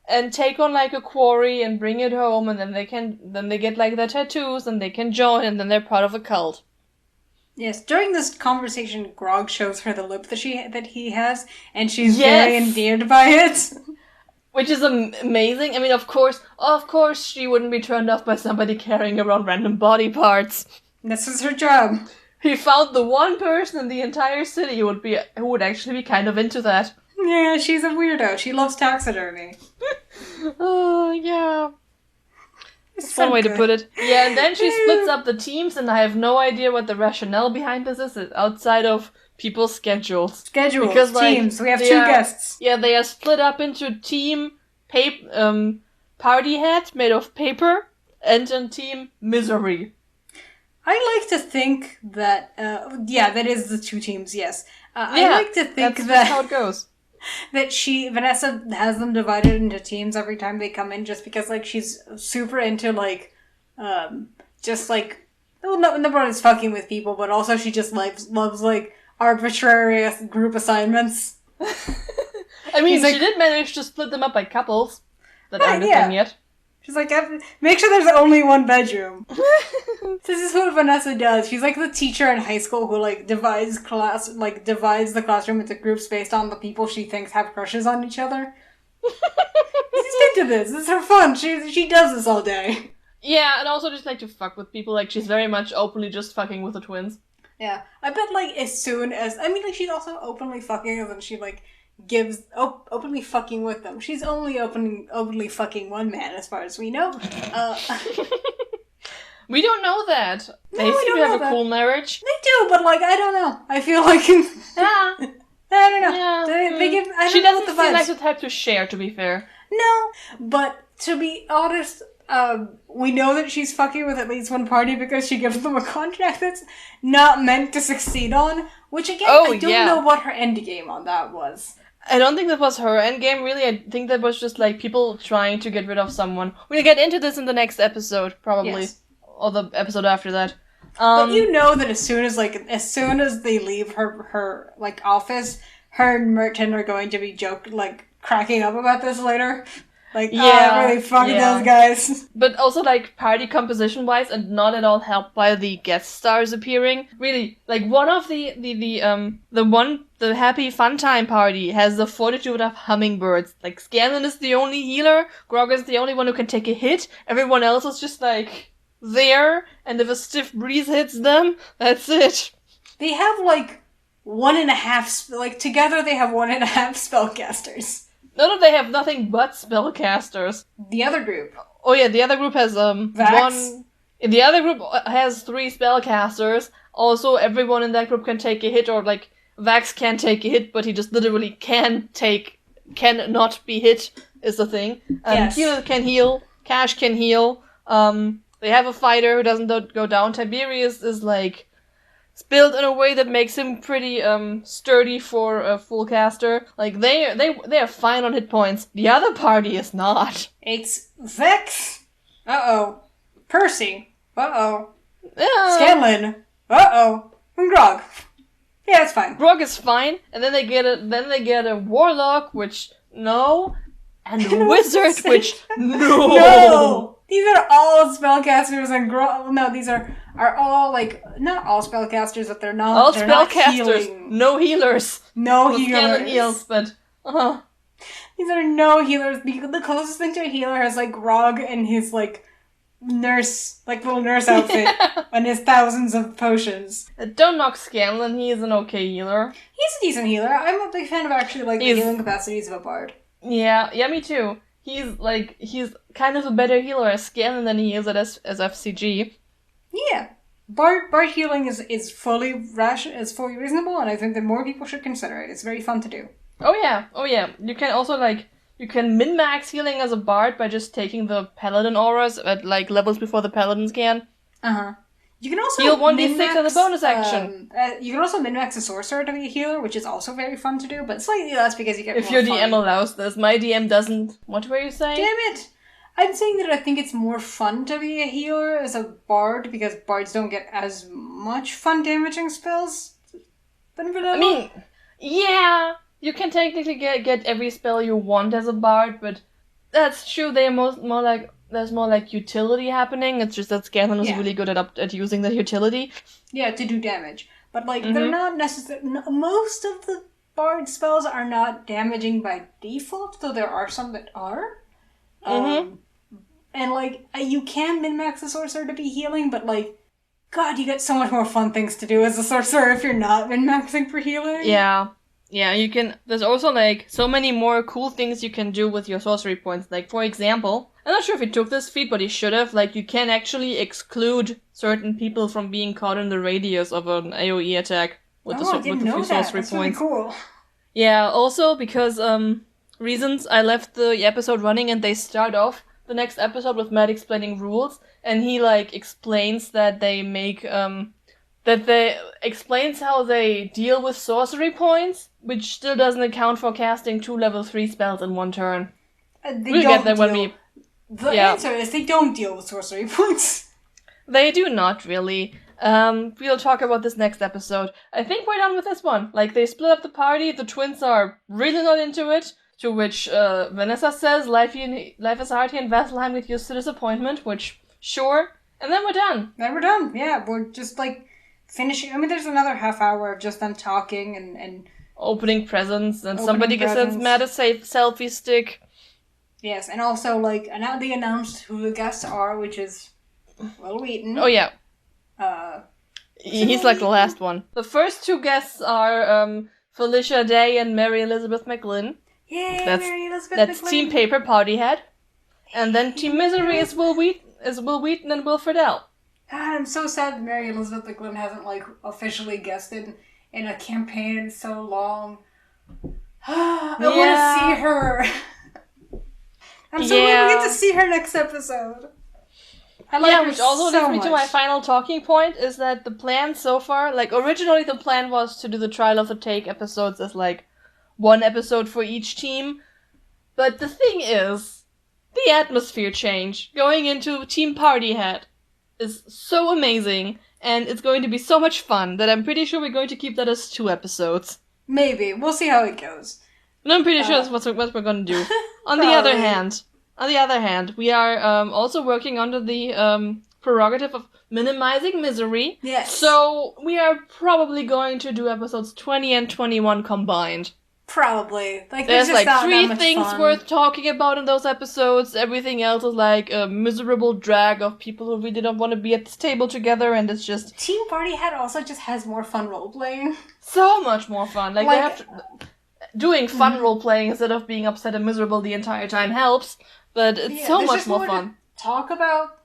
and take on a quarry and bring it home, and then they get their tattoos and they can join, and then they're part of a cult. Yes, during this conversation, Grog shows her the lip that he has, and she's very endeared by it. Which is amazing. I mean, of course, she wouldn't be turned off by somebody carrying around random body parts. This is her job. He found the one person in the entire city who would actually be kind of into that. Yeah, she's a weirdo. She loves taxidermy. Oh, yeah. That's one way to put it. Yeah, and then she splits up the teams, and I have no idea what the rationale behind this is outside of people's schedules. Because, teams. We have 2 guests. Yeah, they are split up into team party hat made of paper and a team misery. I like to think that, that is the 2 teams, yes. I like to think that's how it goes. That Vanessa has them divided into teams every time they come in, just because, she's super into, number one is fucking with people, but also she just loves arbitrary group assignments. I mean, she did manage to split them up by couples that aren't a thing yet. She's make sure there's only 1 bedroom. This is what Vanessa does. She's the teacher in high school who divides the classroom into groups based on the people she thinks have crushes on each other. She's into this. This is her fun. She does this all day. Yeah, and also just to fuck with people. She's very much openly just fucking with the twins. Yeah, I bet as soon as she's also openly fucking them, and she gives openly fucking with them. She's only openly fucking one man, as far as we know. We don't know that. They seem to have a cool marriage. They do, but I don't know. I feel I don't know. Yeah. They give. She doesn't seem like the type to share. To be fair. No, but to be honest, we know that she's fucking with at least one party because she gives them a contract that's not meant to succeed on. Which again, I don't know what her end game on that was. I don't think that was her endgame, really. I think that was just people trying to get rid of someone. We'll get into this in the next episode, probably. Yes. Or the episode after that. But that as soon as they leave her office, her and Merton are going to be cracking up about this later. Like, really fuck those guys. But also, like, party composition-wise, and not at all helped by the guest stars appearing. Really, like, one of the Happy Fun Time party has the fortitude of hummingbirds. Like, Scanlan is the only healer, Grog is the only one who can take a hit, everyone else is just, like, there, and if a stiff breeze hits them, that's it. They have, like, 1.5, together they have 1.5 spellcasters. No, they have nothing but spellcasters. The other group. Oh yeah, the other group has, Vax? The other group has 3 spellcasters. Also, everyone in that group can take a hit, or, like, Vax can take a hit, but he just literally cannot be hit, is the thing. Yes. Healer can heal, Cash can heal, they have a fighter who doesn't go down. Tiberius is, like, built in a way that makes him pretty sturdy for a full caster. Like, they are fine on hit points. The other party is not. It's Vex. Uh-oh. Percy. Uh-oh. Yeah. Scanlan. Uh-oh. And Grog. Yeah, it's fine. Grog is fine, and then they get a warlock, which no, and a wizard, which no. No. These are all spellcasters and Grog. No, these are all, like, not all spellcasters, but they're not. All they're spellcasters, not no healers. No well, healers. Scanlan heals, but These are no healers. The closest thing to a healer is, like, Grog and his, like, nurse, like, little nurse outfit and his thousands of potions. Don't knock Scanlan, he is an okay healer. He's a decent healer. I'm a big fan of actually, like, the healing capacities of a bard. Yeah, me too. He's kind of a better healer as Scanlan than he is as FCG. Yeah. Bard healing is fully reasonable, and I think that more people should consider it. It's very fun to do. Oh yeah. You can also, like, you can min-max healing as a bard by just taking the paladin auras at, like, levels before the paladins can. Uh-huh. You can also heal 1d6 as a bonus action. You can also min-max a sorcerer to be a healer, which is also very fun to do, but slightly less because you get if more your fun. DM allows this. My DM doesn't. What were you saying? Damn it! I'm saying that I think it's more fun to be a healer as a bard, because bards don't get as much fun damaging spells than vanilla. I mean, yeah, you can technically get every spell you want as a bard, but that's true. They're more like there's more like utility happening. It's just that Scanlan is really good at using the utility. Yeah, to do damage. But, like, they're not necessarily... Most of the bard spells are not damaging by default, though there are some that are. And, like, you can min-max a sorcerer to be healing, but, like, God, you get so much more fun things to do as a sorcerer if you're not min-maxing for healing. Yeah, you can... There's also, like, so many more cool things you can do with your sorcery points. Like, for example, I'm not sure if he took this feat, but he should have. Like, you can actually exclude certain people from being caught in the radius of an AoE attack with a few sorcery points. Really cool. Yeah, also because, reasons, I left the episode running and they start off the next episode with Matt explaining rules, and he, like, explains that they make, explains how they deal with sorcery points, which still doesn't account for casting 2 level 3 spells in one turn. We'll get there when we... The answer is they don't deal with sorcery points. They do not, really. We'll talk about this next episode. I think we're done with this one. Like, they split up the party, the twins are really not into it, to which Vanessa says life is hard here in Vasselheim with used to disappointment, which, sure. And then we're done. Yeah. We're just, like, finishing. I mean, there's another half hour of just them talking and opening presents, and somebody sends Matt a selfie stick. Yes, and also, like, now they announced who the guests are, which is Will Wheaton. Oh, yeah. He's, like, the last one. The first 2 guests are Felicia Day and Mary Elizabeth McGlynn. Yay, Mary Elizabeth That's McGlynn. Team Paper Party Head. And then Team Misery is Will Wheaton and Will Friedle. God, I'm so sad that Mary Elizabeth McGlynn hasn't, like, officially guested in a campaign in so long. I want to see her. I'm so glad we get to see her next episode. I like her which also so leads me to my final talking point, is that the plan so far, like, originally the plan was to do the Trial of the Take episodes as, like, 1 episode for each team. But the thing is, the atmosphere change going into Team Party Head is so amazing, and it's going to be so much fun that I'm pretty sure we're going to keep that as 2 episodes. Maybe. We'll see how it goes. And I'm pretty sure that's what we're going to do. On the other hand, On the other hand, we are also working under the prerogative of minimizing misery. Yes. So we are probably going to do episodes 20 and 21 combined. Probably. Like, there's just like 3 that things fun. worth talking about in those episodes. Everything else is like a miserable drag of people who really don't want to be at this table together, and it's just... Team Party Hat also just has more fun role-playing. So much more fun. Like they have to... Doing fun role-playing instead of being upset and miserable the entire time helps, but it's so much more fun. To talk about,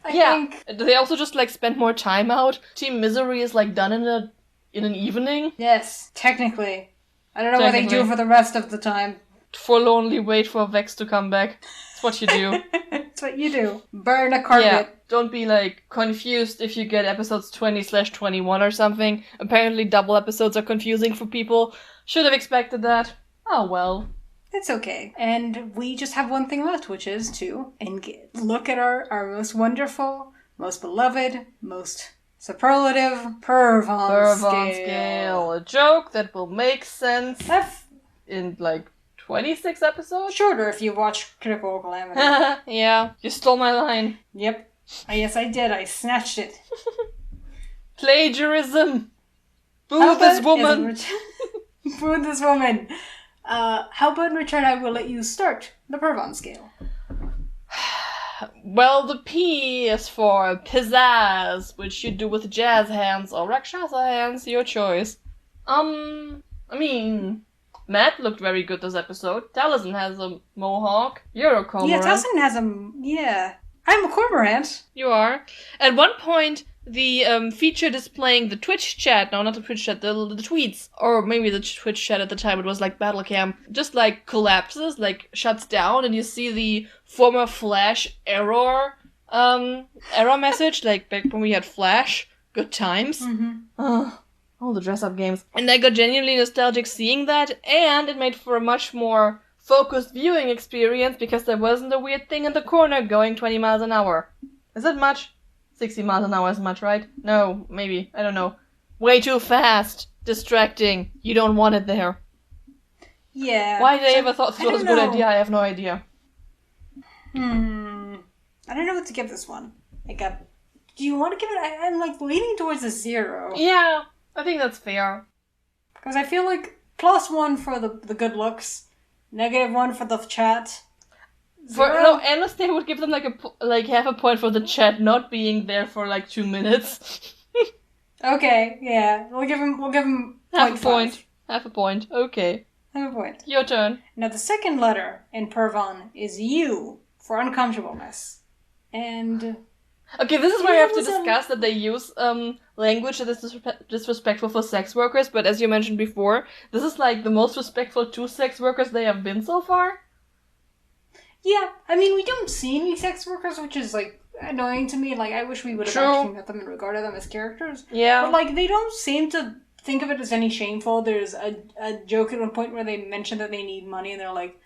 I think. They also just like spend more time out. Team Misery is like done in an evening. Yes, technically. I don't know what they do for the rest of the time. Forlornly wait for Vex to come back. That's what you do. That's what you do. Burn a carpet. Yeah, don't be like confused if you get episodes 20/21 or something. Apparently double episodes are confusing for people. Should have expected that. Oh well. It's okay. And we just have one thing left, which is to look at our most wonderful, most beloved, most superlative Purvan Scale. A joke that will make sense in like 26 episodes? Shorter if you watch Critical Calamity. Yeah, you stole my line. Yep. Yes, I did. I snatched it. Plagiarism. Boo this woman. Boo this woman. How about in return I will let you start the Purvan Scale? Well, the P is for pizzazz, which you do with jazz hands or rakshasa hands, your choice. I mean, Matt looked very good this episode. Taliesin has a mohawk. You're a cormorant. Yeah, Taliesin has yeah. I'm a cormorant. You are. At one point, the feature displaying the Twitch chat, no, not the Twitch chat, the tweets, or maybe the Twitch chat at the time, it was like Battlecam, just like collapses, like shuts down, and you see the former Flash error message, like back when we had Flash. Good times. All the dress-up games. And I got genuinely nostalgic seeing that, and it made for a much more focused viewing experience because there wasn't a weird thing in the corner going 20 miles an hour. Is that much? 60 miles an hour is much, right? No, maybe. I don't know. Way too fast. Distracting. You don't want it there. Yeah. Why did I ever thought it was a good idea? I have no idea. I don't know what to give this one. Do you want to give it... I'm like leaning towards a 0. Yeah, I think that's fair. Because I feel like +1 for the good looks, -1 for the chat. Unless they would give them like half a point for the chat not being there for like 2 minutes. Okay, yeah, we'll give him half a point. Half a point. Okay. Half a point. Your turn. Now the second letter in Purvan is U for uncomfortableness, and. Okay, this is where I have to discuss that they use language that is disrespectful for sex workers, but as you mentioned before, this is like the most respectful to sex workers they have been so far. Yeah, I mean, we don't see any sex workers, which is, like, annoying to me. Like, I wish we would have actually met them and regarded them as characters. Yeah. But, like, they don't seem to think of it as any shameful. There's a joke at one point where they mention that they need money, and they're like,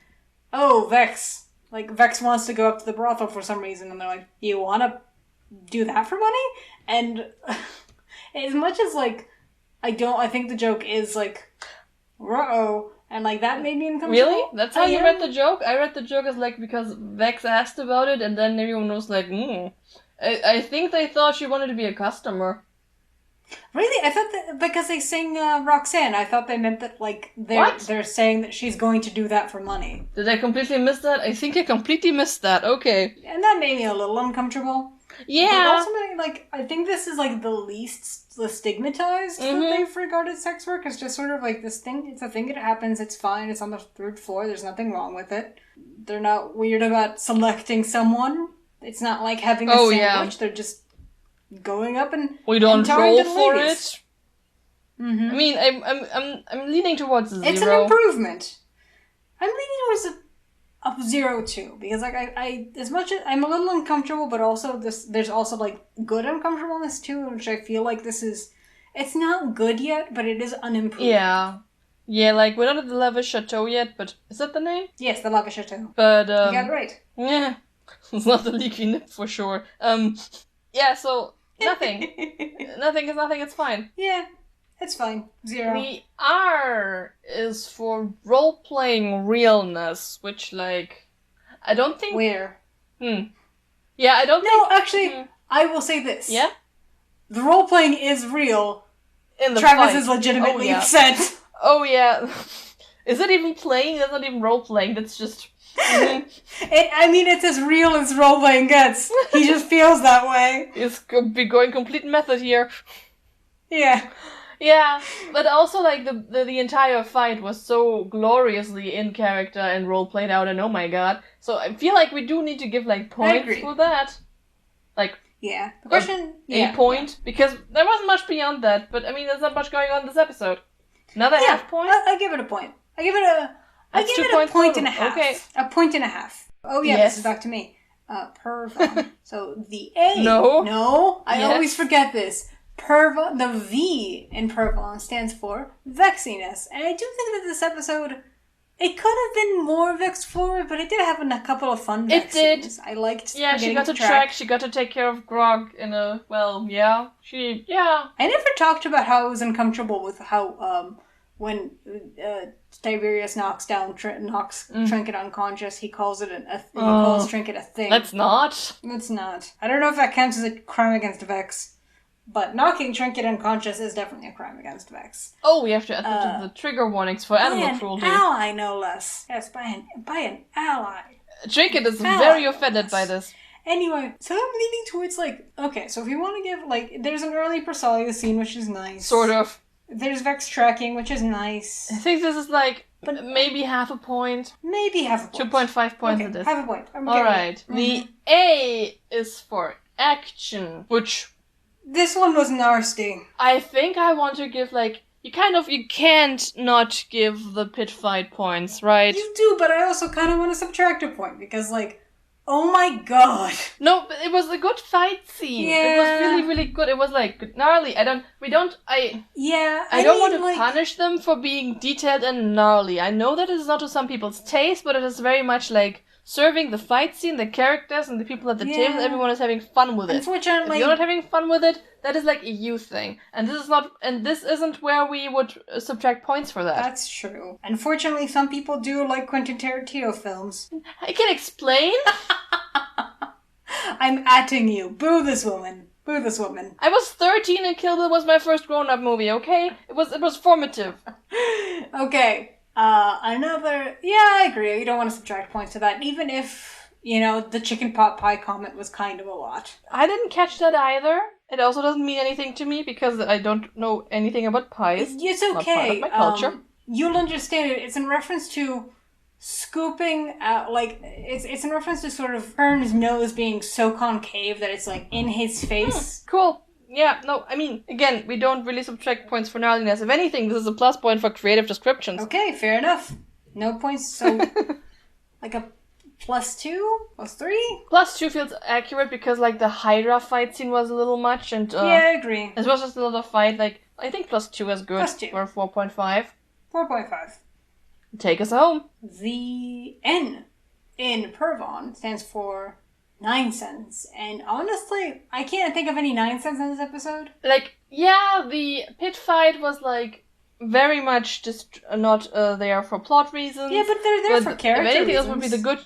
oh, Vex. Like, Vex wants to go up to the brothel for some reason, and they're like, you want to do that for money? And as much as, like, I think the joke is, like, ruh-oh. And, like, that made me uncomfortable. Really? That's how you read the joke? I read the joke as, like, because Vex asked about it, and then everyone was like, I think they thought she wanted to be a customer. Really? I thought that, because they sing Roxanne, I thought they meant that, like, they're saying that she's going to do that for money. Did I completely miss that? I think I completely missed that. Okay. And that made me a little uncomfortable. Yeah. But also, like, I think this is, like, the least stigmatized that they've regarded sex work. It's just sort of like this thing. It's a thing that happens. It's fine. It's on the 3rd floor. There's nothing wrong with it. They're not weird about selecting someone. It's not like having a sandwich. Yeah. They're just going up and we don't roll for it. Mm-hmm. I mean, I'm leaning towards 0. It's an improvement. I'm leaning towards a 0 too, because like I as much as I'm a little uncomfortable, but also there's also like good uncomfortableness too, which I feel like it's not good yet, but it is an improvement. Yeah, like we're not at the Lava Chateau yet, but is that the name? Yes, the Lava Chateau. But you got it right. Yeah, it's not the leaky nip for sure. Yeah, so nothing is nothing. It's fine. Yeah. It's fine. 0. The R is for role-playing realness, which, like... I don't think... Where? Yeah, I don't think... No, actually, I will say this. Yeah? The role-playing is real. In the Travis fight. is legitimately upset. Oh, yeah. Is it even playing? That's not even role-playing. That's just... It's as real as role-playing gets. He just feels that way. He's going complete method here. Yeah. Yeah, but also, like, the entire fight was so gloriously in character and role-played out, and oh my god. So I feel like we do need to give, like, points for that. Like... Yeah. The question... A point, because there wasn't much beyond that, but I mean, there's not much going on in this episode. Another half point? I give it a point. I give it a point and a half. Okay. A point and a half. Oh yeah, Yes. this is back to me. Purvan. So the A. No. No, I Yes. always forget this. Purvan. The V in Purvan stands for vexiness, and I do think that this episode, it could have been more vexed forward, but it did have a couple of fun It vex did. scenes. I liked. Yeah, she got to track. She got to take care of Grog in a... Well, yeah. I never talked about how I was uncomfortable with how when Tiberius knocks Trinket unconscious, he calls it he calls Trinket a thing. Let's not. It's not. I don't know if that counts as a crime against Vex, but knocking Trinket unconscious is definitely a crime against Vex. Oh, we have to add the trigger warnings for animal cruelty. By an ally, no less. Yes, by an ally. Trinket is very offended by this. Anyway, so I'm leaning towards, like, okay, so if you want to give, like, there's an early Persalia scene, which is nice. Sort of. There's Vex tracking, which is nice. I think this is, like, maybe half a point. Maybe half a point. 2.5 points it is. Half a point. Alright. The A is for action, which... This one was nasty. I think I want to give, like... You can't not give the pit fight points, right? You do, but I also kind of want to subtract a point, because, like, oh my god. No, but it was a good fight scene. Yeah. It was really, really good. It was, like, gnarly. I don't want to punish them for being detailed and gnarly. I know that it is not to some people's taste, but it is very much, like, serving the fight scene, the characters, and the people at the table. Everyone is having fun with it. Unfortunately, if you're not having fun with it, that is like a you thing. And this isn't where we would subtract points for that. That's true. Unfortunately, some people do like Quentin Tarantino films. I can explain. I'm atting you. Boo this woman. Boo this woman. I was 13 and Kill Bill was my first grown-up movie, okay? It was formative. Okay. I agree. You don't want to subtract points to that, even if, the chicken pot pie comment was kind of a lot. I didn't catch that either. It also doesn't mean anything to me because I don't know anything about pies. It's okay. Not part of my culture. You'll understand it. It's in reference to scooping out, it's in reference to sort of Fern's nose being so concave that it's, like, in his face. Cool. Yeah, no, I mean, again, we don't really subtract points for gnarliness. If anything, this is a plus point for creative descriptions. Okay, fair enough. No points, so like a +2? +3? +2 feels accurate because, like, the Hydra fight scene was a little much, and yeah, I agree. This was just a little fight, like, I think +2 is good for 4.5. 4.5. Take us home. The N in Purvan stands for 9 cents, and honestly, I can't think of any 9 cents in this episode. Like, yeah, the pit fight was, like, very much just not there for plot reasons. Yeah, but they're there for character if anything, reasons. This would be the good...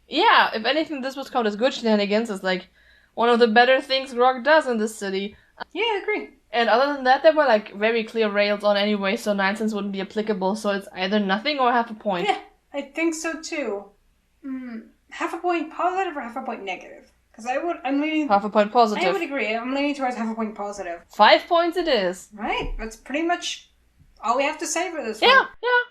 Yeah, if anything, this would count as good shenanigans. It's, like, one of the better things Grog does in this city. Yeah, I agree. And other than that, there were, like, very clear rails on anyway, so 9 cents wouldn't be applicable, so it's either nothing or half a point. Yeah, I think so, too. Half a point positive or half a point negative? Because I'm leaning... Half a point positive. I would agree. I'm leaning towards half a point positive. 5 points it is. Right. That's pretty much all we have to say for this one. Yeah.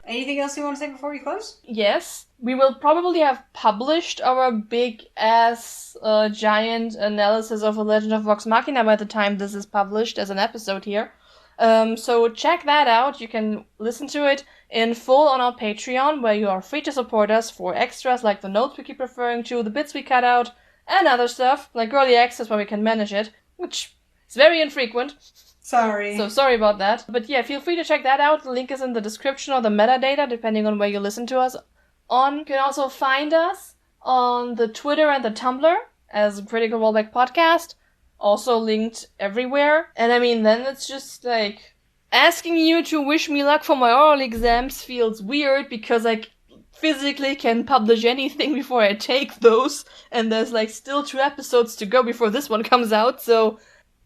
Anything else you want to say before we close? Yes. We will probably have published our big-ass, giant analysis of The Legend of Vox Machina by the time this is published as an episode here. So check that out. You can listen to it in full on our Patreon, where you are free to support us for extras like the notes we keep referring to, the bits we cut out, and other stuff, like early access where we can manage it, which is very infrequent. Sorry. So sorry about that. But yeah, feel free to check that out. The link is in the description or the metadata, depending on where you listen to us on. You can also find us on the Twitter and the Tumblr as Critical Rollback Podcast. Also linked everywhere. And I mean, then it's just like asking you to wish me luck for my oral exams feels weird because physically can publish anything before I take those, and there's like still 2 episodes to go before this one comes out, so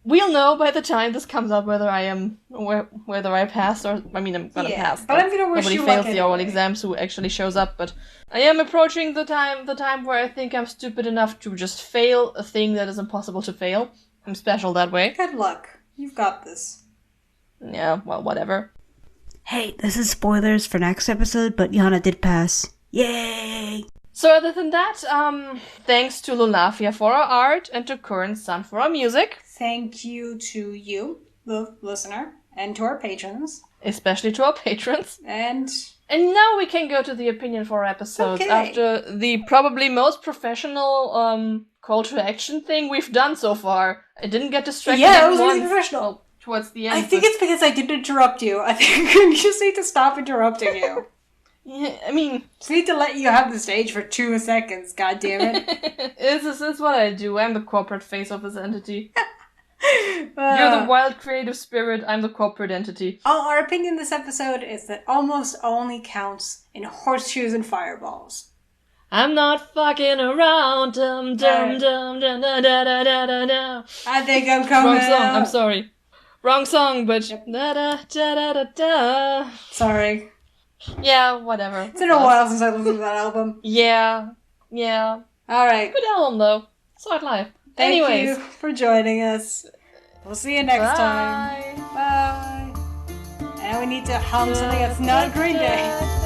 we'll know by the time this comes out whether I pass or, I mean, I'm gonna pass. But I'm gonna wish nobody you fails luck the oral anyway. exams who actually shows up, but I am approaching the time where I think I'm stupid enough to just fail a thing that is impossible to fail. I'm special that way. Good luck. You've got this. Yeah, well, whatever. Hey, this is spoilers for next episode, but Jana did pass. Yay! So other than that, thanks to Lulafia for our art and to Current Sun for our music. Thank you to you, the listener, and to our patrons. Especially to our patrons. And now we can go to the opinion for our episodes after the probably most professional call to action thing we've done so far. I didn't get distracted. Yeah, it was really professional. Well, towards the end. I think it's because I didn't interrupt you. I think you just need to stop interrupting you. Yeah, I mean... Just need to let you have the stage for 2 seconds, goddammit. This is what I do. I'm the corporate face of this entity. You're the wild creative spirit, I'm the corporate entity. Our opinion this episode is that almost only counts in horseshoes and fireballs. I'm not fucking around, dum dum dum dum da da da da da da. I think I'm coming. Wrong song, out. I'm sorry. Wrong song, but Yep. da da da da da da. Sorry. Yeah, whatever. It's been a while since I listened to that album. Yeah. Alright. Good album though. Saw it live. Thank Anyways. you for joining us. We'll see you next time. Bye. Bye. And we need to hum something that's not Green Day.